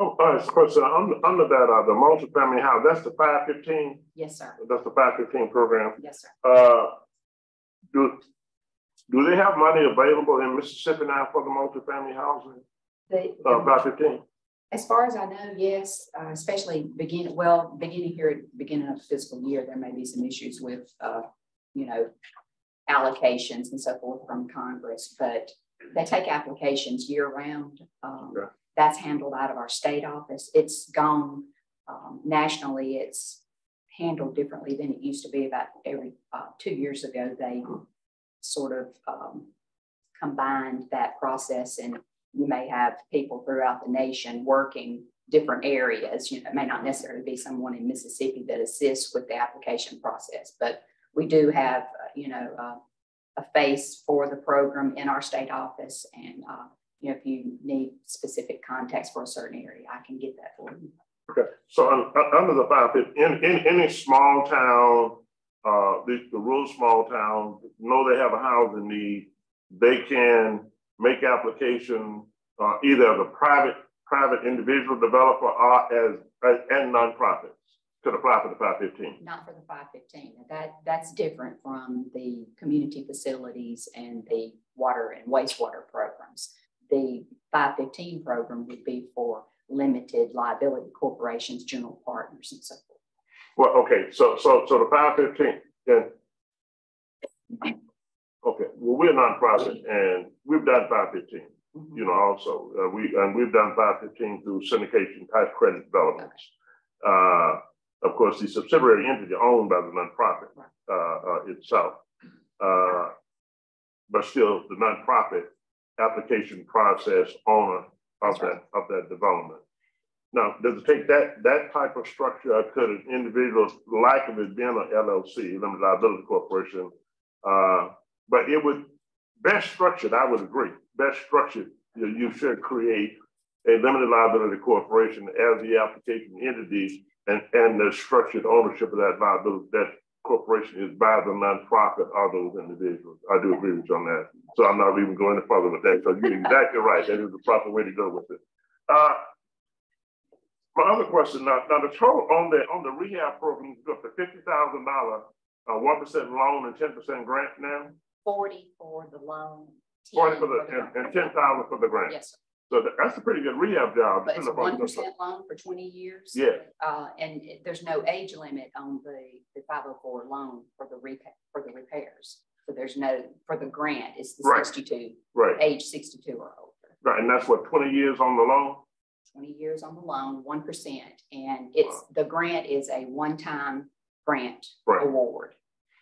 Speaker 3: Oh, question. Under that, the multifamily house, that's the 515?
Speaker 8: Yes, sir.
Speaker 3: That's the 515 program?
Speaker 8: Yes, sir.
Speaker 3: Do they have money available in Mississippi now for the multifamily housing? 515?
Speaker 8: As far as I know, yes, especially beginning here at the beginning of the fiscal year, there may be some issues with, allocations and so forth from Congress, but they take applications year round. Okay. That's handled out of our state office. It's gone nationally. It's handled differently than it used to be. About every 2 years ago, they sort of combined that process, and you may have people throughout the nation working different areas. It may not necessarily be someone in Mississippi that assists with the application process, but we do have, a face for the program in our state office. And, if you need specific contacts for a certain area, I can get that for you.
Speaker 3: Okay. So under the 515, in any small town, the rural small town, know they have a housing need, they can make application either as a private individual developer or and nonprofits could apply for the 515.
Speaker 8: Not for the 515. That's different from the community facilities and the water and wastewater programs. The 515 program would be for limited liability corporations, general partners, and so forth.
Speaker 3: Well, okay, so the 515, then, okay, well, we're a nonprofit and we've done 515, also. We've done 515 through syndication type credit developments. Okay. Of course, the subsidiary entity owned by the nonprofit itself, but still the nonprofit application process owner of that development. Now, does it take that type of structure, or could an individual, like if it being an LLC, limited liability corporation, but it would best structured, I would agree, best structured you should create a limited liability corporation as the application entity, and the structured ownership of that liability, that corporation is by the nonprofit or those individuals. I do agree with you on that. So I'm not even going any further with that. So you're exactly right. That is the proper way to go with it. My other question now the total on the rehab program is up to $50,000, 1% loan and 10% grant now.
Speaker 8: 40 for the loan.
Speaker 3: 40 for the and 10,000 for the grant.
Speaker 8: Yes, sir.
Speaker 3: So that's a pretty good rehab job.
Speaker 8: But it's a 1% loan for 20 years.
Speaker 3: Yeah.
Speaker 8: And there's no age limit on the 504 loan for the repairs. So there's no, for the grant, it's the 62, age 62 or older.
Speaker 3: Right, and that's what, 20 years on the loan?
Speaker 8: 20 years on the loan, 1%. And it's the grant is a one-time grant award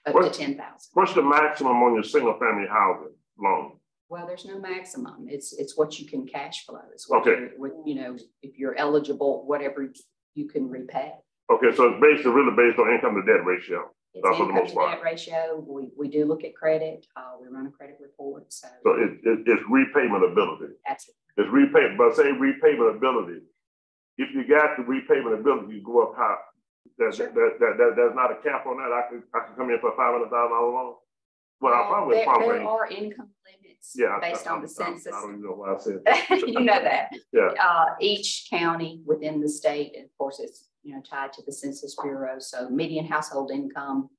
Speaker 8: up to $10,000. What's
Speaker 3: the maximum on your single family housing loan?
Speaker 8: Well, there's no maximum. It's what you can cash flow. It's what you know, if you're eligible, whatever you can repay.
Speaker 3: Okay, so it's really based on income to debt ratio.
Speaker 8: It's income to debt ratio. We do look at credit. We run a credit report. So
Speaker 3: it's repayment ability.
Speaker 8: Absolutely.
Speaker 3: It's repayment, but say repayment ability. If you got the repayment ability, you go up high. There's not a cap on that. I can come in for a $500,000 loan. Well,
Speaker 8: there are income limits based on the census.
Speaker 3: I don't even know why I said that.
Speaker 8: You know that.
Speaker 3: Yeah.
Speaker 8: Each county within the state, and of course, it's tied to the Census Bureau. So median household income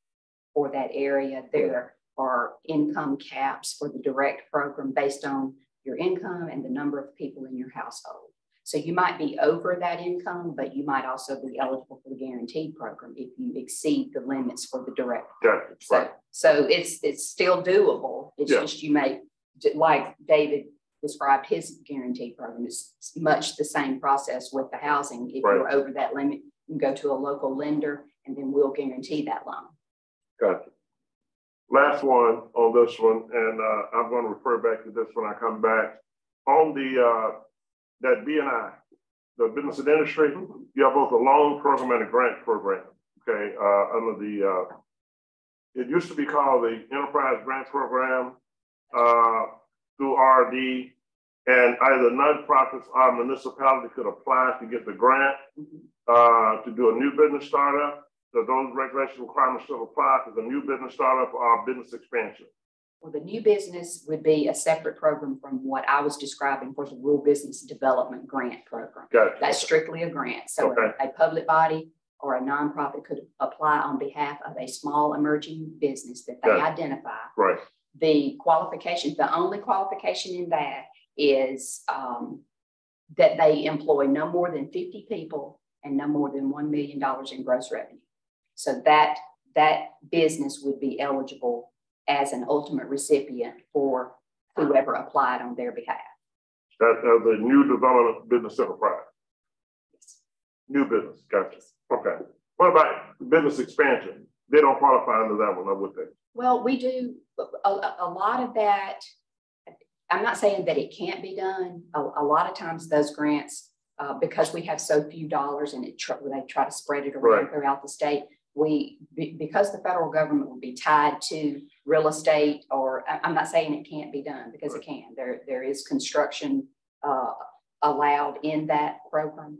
Speaker 8: for that area, there are income caps for the direct program based on your income and the number of people in your household. So you might be over that income, but you might also be eligible for the guaranteed program if you exceed the limits for the direct. So it's still doable. It's just you may, like David described his guaranteed program, it's much the same process with the housing. If you're over that limit, you can go to a local lender and then we'll guarantee that loan.
Speaker 3: Gotcha. Last one on this one, and I'm going to refer back to this when I come back. On the that B&I, the business and industry, you have both a loan program and a grant program. Okay, under the it used to be called the Enterprise Grant Program through RD, and either nonprofits or municipality could apply to get the grant to do a new business startup. So those regulation requirements still apply to the new business startup or business expansion.
Speaker 8: Well, the new business would be a separate program from what I was describing for the Rural Business Development Grant Program.
Speaker 3: Gotcha.
Speaker 8: That's strictly a grant. So a public body or a nonprofit could apply on behalf of a small emerging business that they identify.
Speaker 3: Right.
Speaker 8: The qualification, the only qualification in that is that they employ no more than 50 people and no more than $1 million in gross revenue. So that business would be eligible as an ultimate recipient for whoever applied on their behalf.
Speaker 3: That's a new development business enterprise.
Speaker 8: Yes.
Speaker 3: New business, gotcha. Okay. What about business expansion? They don't qualify under that one, or would they?
Speaker 8: Well, we do a lot of that. I'm not saying that it can't be done. A lot of times those grants, because we have so few dollars and they try to spread it around throughout the state, because the federal government will be tied to real estate, or I'm not saying it can't be done, because it can. There is construction allowed in that program,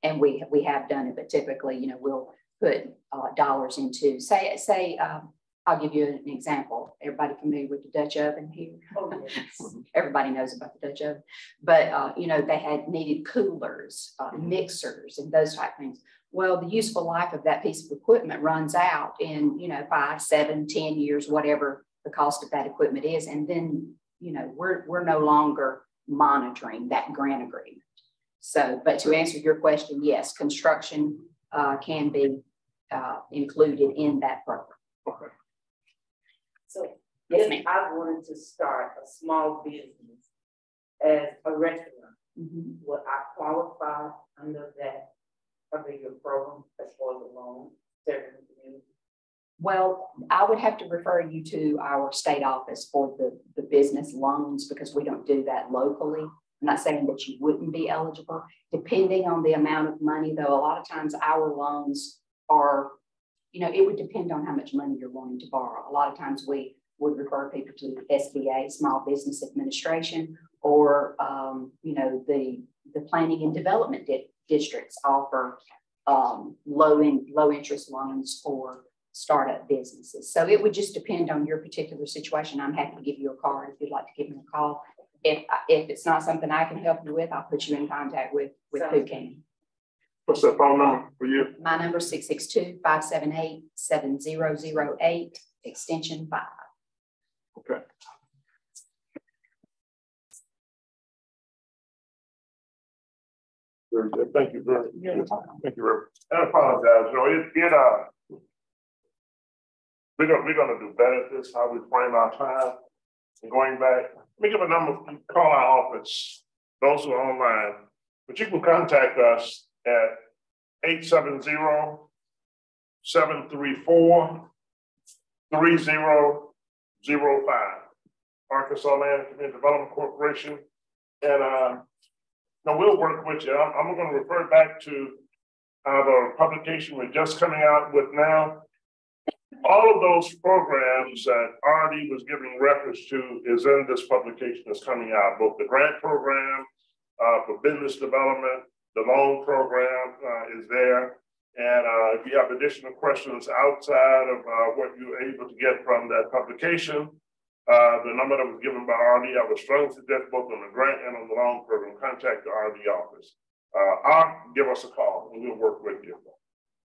Speaker 8: and we have done it. But typically, we'll put dollars into say I'll give you an example. Everybody familiar with the Dutch oven here? Oh, yes. Everybody knows about the Dutch oven, but they had needed coolers, mixers, and those type of things. Well, the useful life of that piece of equipment runs out in 5, 7, 10 years, whatever the cost of that equipment is, and then we're no longer monitoring that grant agreement. So, but to answer your question, yes, construction can be included in that program.
Speaker 3: Okay.
Speaker 9: So if I wanted to start a small business as a restaurant, would I qualify under that your program as far as a loan?
Speaker 8: Well, I would have to refer you to our state office for the business loans, because we don't do that locally. I'm not saying that you wouldn't be eligible. Depending on the amount of money, though, a lot of times our loans are, it would depend on how much money you're wanting to borrow. A lot of times we would refer people to SBA, Small Business Administration, or, you know, the planning and development districts offer low interest loans for startup businesses. So it would just depend on your particular situation. I'm happy to give you a card if you'd like to give me a call. If it's not something I can help you with, I'll put you in contact with who can.
Speaker 3: What's that phone number for you?
Speaker 8: My number is 662-578-7008, extension 5.
Speaker 3: Okay. Very good. Thank you very much. Thank you very much. I apologize. You know, we're gonna do better at this, how we frame our time. And going back, let me give a number, call our office, those who are online, but you can contact us at 870-734-3005, Arkansas Land and Community Development Corporation. And now we'll work with you. I'm going to refer back to the publication we're just coming out with now. All of those programs that RD was giving reference to is in this publication that's coming out, both the grant program for business development, the loan program is there. And if you have additional questions outside of what you were able to get from that publication, the number that was given by RD, I would strongly suggest both on the grant and on the loan program, contact the RD office. Or give us a call and we'll work with you.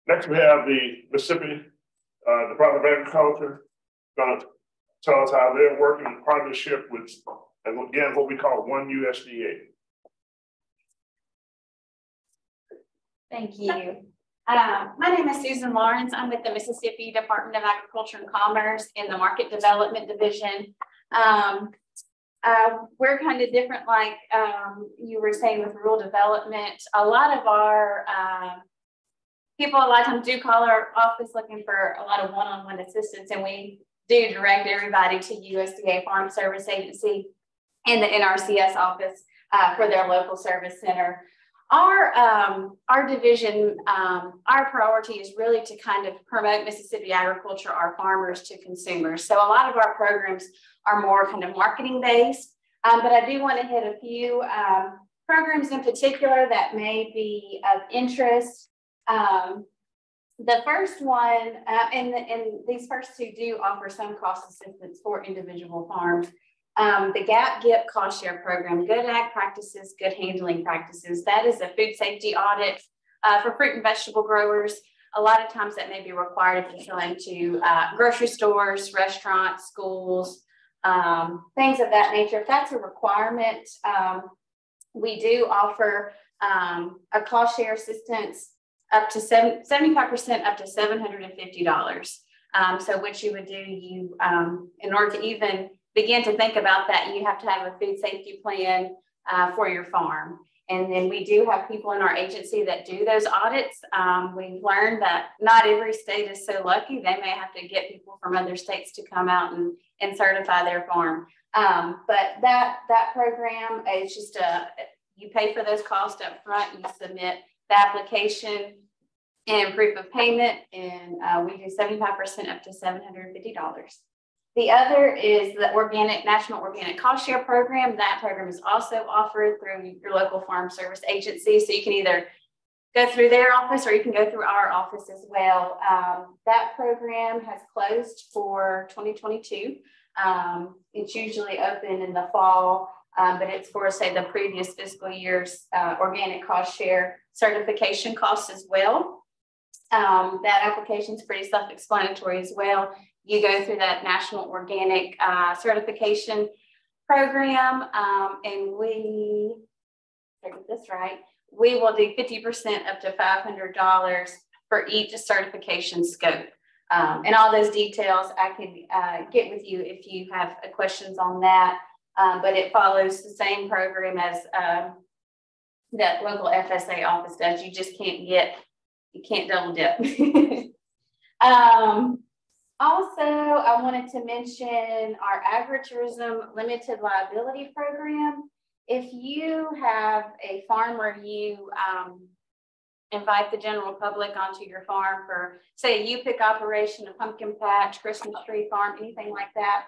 Speaker 3: Next, we have the Mississippi Department of Agriculture, going to tell us how they're working in partnership with, and again, what we call One USDA.
Speaker 10: Thank you. My name is Susan Lawrence. I'm with the Mississippi Department of Agriculture and Commerce in the Market Development Division. We're kind of different, like you were saying with rural development. A lot of our people a lot of times do call our office looking for a lot of one-on-one assistance, and we do direct everybody to USDA Farm Service Agency and the NRCS office for their local service center. Our division, our priority is really to kind of promote Mississippi agriculture, our farmers to consumers. So a lot of our programs are more kind of marketing based, but I do want to hit a few programs in particular that may be of interest. The first one, and these first two do offer some cost assistance for individual farms. The GAP-GIP cost share program, Good Ag Practices, Good Handling Practices. That is a food safety audit for fruit and vegetable growers. A lot of times that may be required if you're selling to grocery stores, restaurants, schools, things of that nature. If that's a requirement, we do offer a cost share assistance up to 75% up to $750. So what you would do, you in order to even begin to think about that, you have to have a food safety plan for your farm. And then we do have people in our agency that do those audits. We've learned that not every state is so lucky. They may have to get people from other states to come out and certify their farm. But that program is just you pay for those costs up front, you submit the application and proof of payment, and we do 75% up to $750. The other is the National Organic Cost Share Program. That program is also offered through your local farm service agency. So you can either go through their office or you can go through our office as well. That program has closed for 2022. It's usually open in the fall, but it's for, say, the previous fiscal year's organic cost share certification costs as well. That application is pretty self-explanatory as well. You go through that National Organic Certification Program, and we, if I get this right, we will do 50% up to $500 for each certification scope. And all those details I can get with you if you have questions on that, but it follows the same program as that local FSA office does. You just can't double dip. Also, I wanted to mention our agritourism limited liability program. If you have a farm where you invite the general public onto your farm for, say, a U-pick operation, a pumpkin patch, Christmas tree farm, anything like that,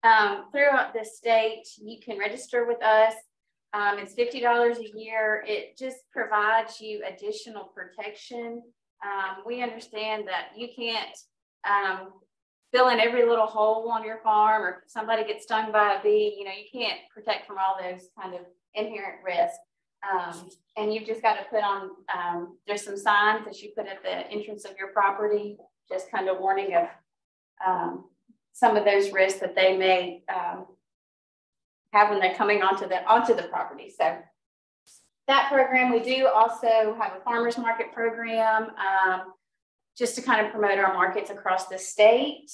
Speaker 10: throughout the state, you can register with us. It's $50 a year. It just provides you additional protection. We understand that you can't fill in every little hole on your farm, or if somebody gets stung by a bee, you know, you can't protect from all those kind of inherent risks. And you've just got to put on, there's some signs that you put at the entrance of your property, just kind of warning of some of those risks that they may have when they're coming onto the property. So that program, we do also have a farmers market program, just to kind of promote our markets across the state.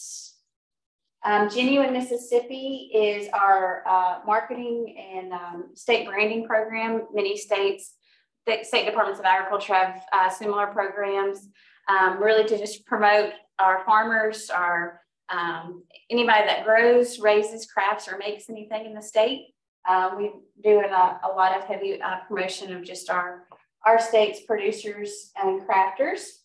Speaker 10: Genuine Mississippi is our marketing and state branding program. Many states, the state departments of agriculture have similar programs, really to just promote our farmers, our anybody that grows, raises, crafts, or makes anything in the state. We do a lot of heavy promotion of just our state's producers and crafters.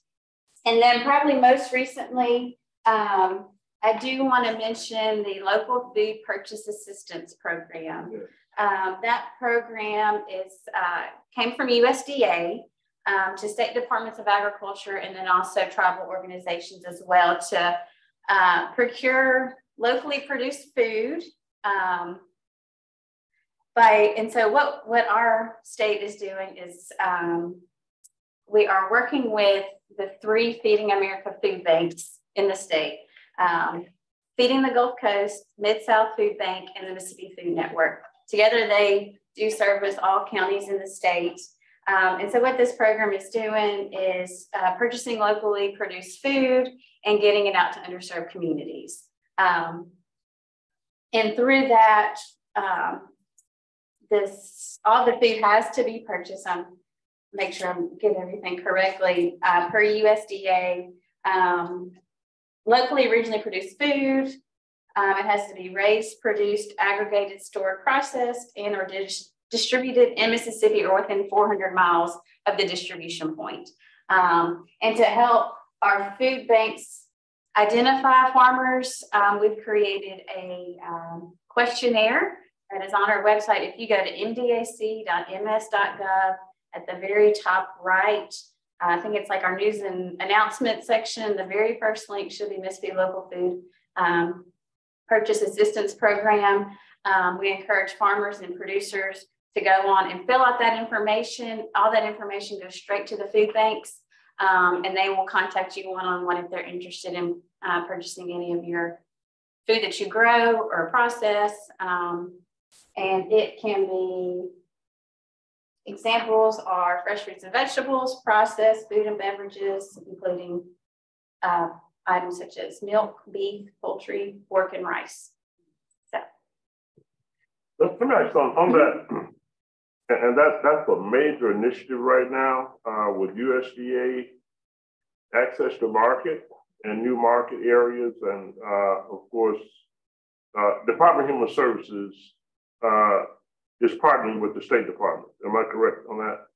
Speaker 10: And then probably most recently, I do want to mention the Local Food Purchase Assistance Program. That program came from USDA to state departments of agriculture, and then also tribal organizations as well, to procure locally produced food. And so what our state is doing is we are working with the 3 Feeding America food banks in the state. Feeding the Gulf Coast, Mid-South Food Bank, and the Mississippi Food Network. Together, they do service all counties in the state. And so what this program is doing is purchasing locally produced food and getting it out to underserved communities. And through that, all the food has to be purchased. Make sure I'm getting everything correctly, per USDA. Locally, regionally produced food. It has to be raised, produced, aggregated, stored, processed, and or distributed in Mississippi or within 400 miles of the distribution point. And to help our food banks identify farmers, we've created a questionnaire that is on our website. If you go to mdac.ms.gov, at the very top right, I think it's like our news and announcement section. The very first link should be Mississippi Local Food Purchase Assistance Program. We encourage farmers and producers to go on and fill out that information. All that information goes straight to the food banks, and they will contact you one-on-one if they're interested in purchasing any of your food that you grow or process. And it can be, examples are fresh fruits and vegetables, processed food and beverages, including items such as milk, beef, poultry, pork, and rice. So.
Speaker 3: Let me ask on that, and that's a major initiative right now with USDA access to market and new market areas, and of course, Department of Human Services is partnering with the State Department. Am I correct on that?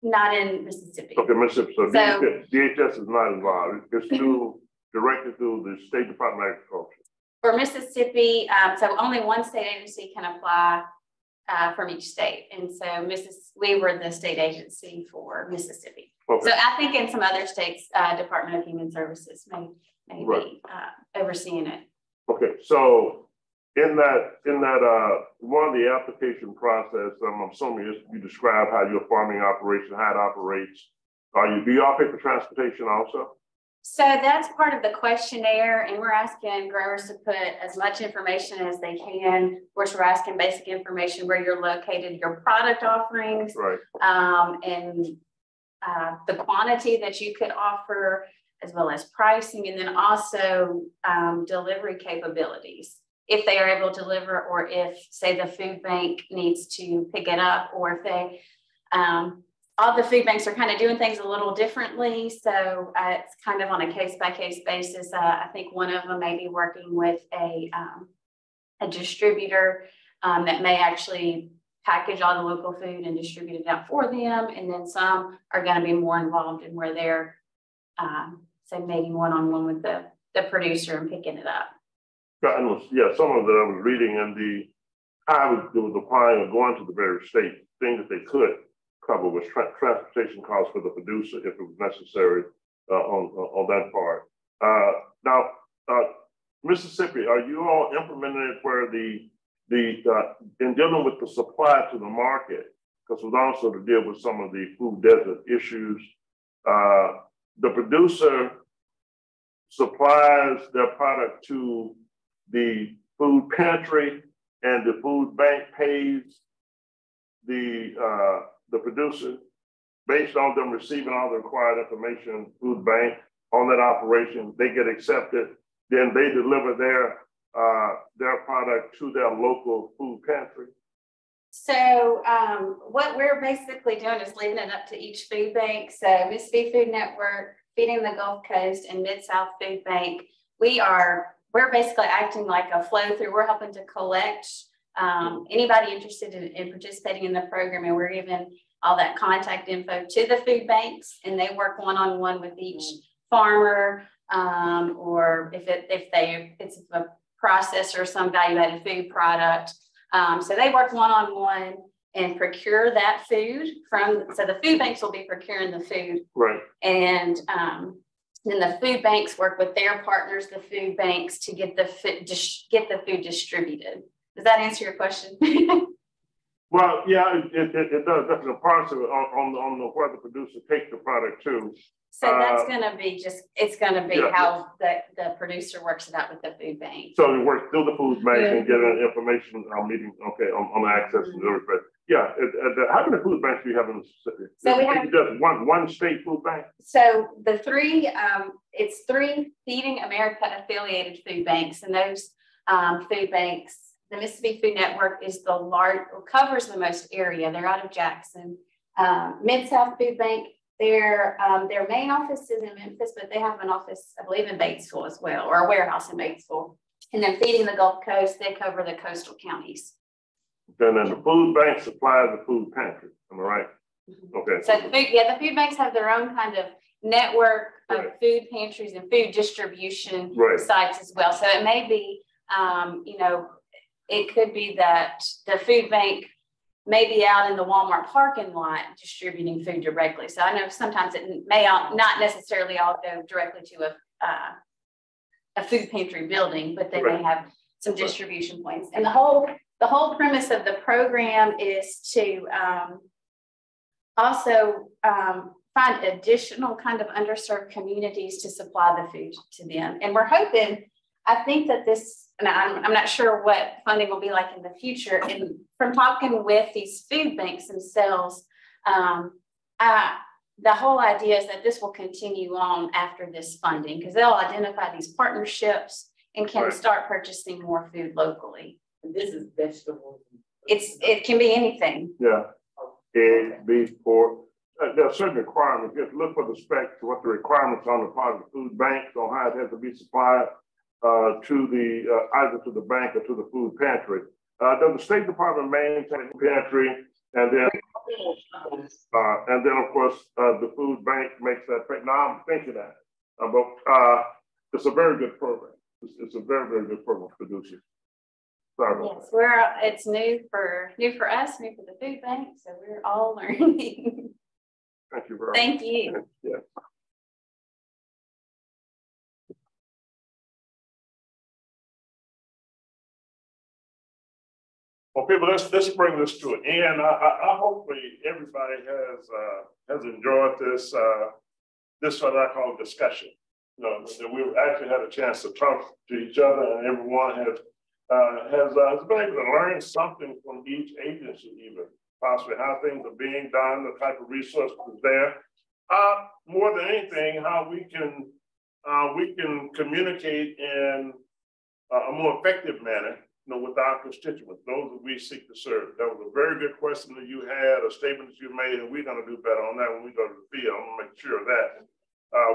Speaker 10: Not in Mississippi.
Speaker 3: Okay, Mississippi. So DHS is not involved. It's directed through the State Department of Agriculture.
Speaker 10: For Mississippi, so only one state agency can apply from each state. And so we were the state agency for Mississippi. Okay. So I think in some other states, Department of Human Services may be overseeing it. Okay,
Speaker 3: so in that one of the application process, I'm assuming you describe how your farming operation, how it operates. Do you offer for transportation also?
Speaker 10: So that's part of the questionnaire, and we're asking growers to put as much information as they can. Of course, we're asking basic information, where you're located, your product offerings,
Speaker 3: right,
Speaker 10: and the quantity that you could offer, as well as pricing, and then also delivery capabilities, if they are able to deliver, or if, say, the food bank needs to pick it up, or if they, all the food banks are kind of doing things a little differently. So it's kind of on a case-by-case basis. I think one of them may be working with a distributor that may actually package all the local food and distribute it out for them. And then some are going to be more involved in where they're, say, maybe one-on-one with the producer and picking it up.
Speaker 3: Yeah, some of that I was reading, and I was applying or going to the various states, things that they could cover was transportation costs for the producer if it was necessary on that part. Now, Mississippi, are you all implementing it where in dealing with the supply to the market, because it was also to deal with some of the food desert issues, the producer supplies their product to the food pantry, and the food bank pays the producer based on them receiving all the required information, food bank on that operation, they get accepted, then they deliver their product to their local food pantry.
Speaker 10: So what we're basically doing is leaving it up to each food bank. So Mississippi Food Network, Feeding the Gulf Coast, and Mid-South Food Bank, we're basically acting like a flow through. We're helping to collect anybody interested in participating in the program, and we're giving all that contact info to the food banks, and they work one-on-one with each farmer, or if it's a processor or some value-added food product. So they work one-on-one and procure that food so the food banks will be procuring the food.
Speaker 3: Right.
Speaker 10: And then the food banks work with their partners, the food banks, to get the food distributed. Does that answer your question?
Speaker 3: Well, yeah, it does. That's a part of it on where the producer takes the product to.
Speaker 10: So that's going to be how the producer works it out with the food bank.
Speaker 3: So it works through the food bank and get information on access and everything. Yeah. How many food banks do you have in Mississippi?
Speaker 10: So we have
Speaker 3: just one state food bank.
Speaker 10: So the it's three Feeding America affiliated food banks, and those food banks, the Mississippi Food Network is covers the most area. They're out of Jackson. Mid-South Food Bank, their main office is in Memphis, but they have an office, I believe, in Batesville as well, or a warehouse in Batesville. And then Feeding the Gulf Coast, they cover the coastal counties.
Speaker 3: Then the food bank supplies the food pantry. Am I right?
Speaker 10: Mm-hmm.
Speaker 3: Okay.
Speaker 10: So the food banks have their own kind of network of food pantries and food distribution sites as well. So it may be, it could be that the food bank may be out in the Walmart parking lot distributing food directly. So I know sometimes it may not necessarily all go directly to a food pantry building, but they may have some distribution points. And the whole premise of the program is to also find additional kind of underserved communities to supply the food to them. And we're hoping, I think that and I'm not sure what funding will be like in the future. And from talking with these food banks themselves, the whole idea is that this will continue on after this funding, because they'll identify these partnerships and can start purchasing more food locally.
Speaker 9: And this is vegetables.
Speaker 10: It can be anything.
Speaker 3: Yeah, eggs, beef, pork. There are certain requirements. You have to look for the specs, what the requirements on the part of the food banks on how it has to be supplied to the either to the bank or to the food pantry. Does the State Department maintain the pantry, and then of course the food bank makes that pay? Now I'm thinking that, but it's a very good program. It's a very, very good program for producers. Sorry about
Speaker 10: that. It's new for us, new for the food bank, so we're all learning.
Speaker 3: Thank you very much.
Speaker 10: Thank you.
Speaker 3: Yeah. Well, people, let's bring this to an end. I hopefully everybody has enjoyed this what I call discussion. That we've actually had a chance to talk to each other, and everyone has been able to learn something from each agency, even possibly how things are being done, the type of resources there. More than anything, how we can communicate in a more effective manner, with our constituents, those that we seek to serve. That was a very good question that you had, a statement that you made, and we're going to do better on that when we go to the field. I'm going to make sure of that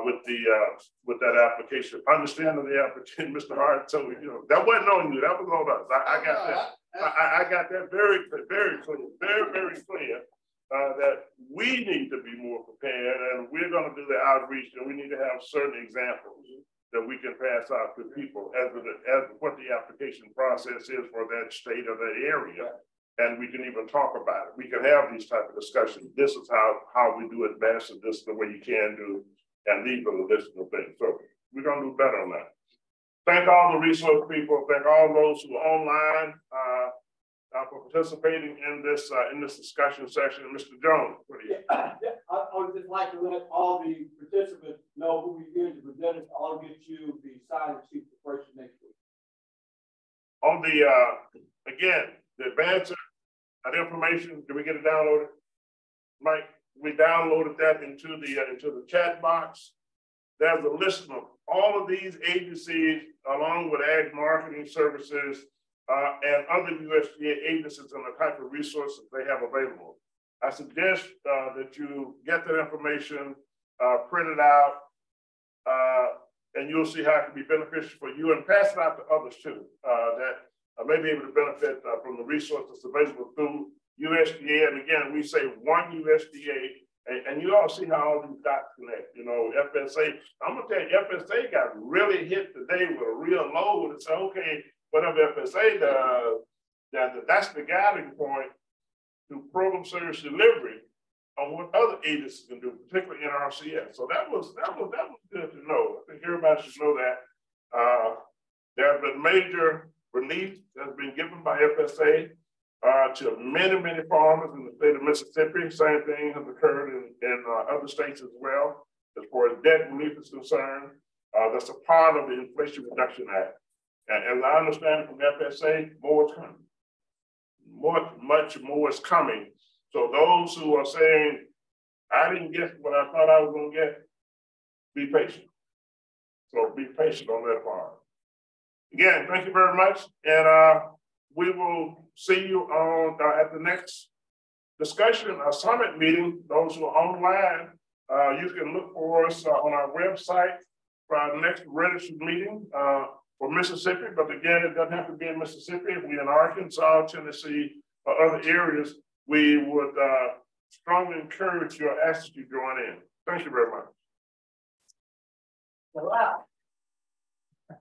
Speaker 3: with that application. Understanding the application, Mr. Hart told me, that wasn't on you, that was on us. I got that. I got that very, very clear, very, very clear. That we need to be more prepared, and we're going to do the outreach, and we need to have certain examples that we can pass out to people as what the application process is for that state or that area. And we can even talk about it. We can have these type of discussions. This is how we do it best, and this is the way you can do, and these are the list of things. So we're gonna do better on that. Thank all the resource people. Thank all those who are online for participating in this discussion session. Mr. Jones, what do you?
Speaker 1: I would just like to let all the participants know who we here to present it. I'll get you the sign-in sheet for first next week.
Speaker 3: On the again, the advance of information, did we get it downloaded? Mike, we downloaded that into the chat box. There's a list of all of these agencies, along with Ag Marketing Services and other USDA agencies, and the type of resources they have available. I suggest that you get that information, print it out, and you'll see how it can be beneficial for you, and pass it out to others too, that may be able to benefit from the resources available through USDA. And again, we say one USDA, and you all see how all these dots connect. You know, FSA, I'm gonna tell you, FSA got really hit today with a real load and say, okay, whatever FSA does, that's the guiding point to program service delivery on what other agencies can do, particularly NRCS. So that was good to know. I think everybody should know that. There have been major relief that's been given by FSA to many farmers in the state of Mississippi. Same thing has occurred in other states as well. As far as debt relief is concerned, that's a part of the Inflation Reduction Act. And as I understand it from FSA, more is coming. Much more is coming. So those who are saying, I didn't get what I thought I was going to get, be patient. So be patient on that part. Again, thank you very much. And we will see you on at the next discussion, a summit meeting. Those who are online, you can look for us on our website for our next registered meeting for Mississippi. But again, it doesn't have to be in Mississippi. If we're in Arkansas, Tennessee, or other areas, we would strongly encourage your ask that you join in. Thank you very much.
Speaker 7: Wow.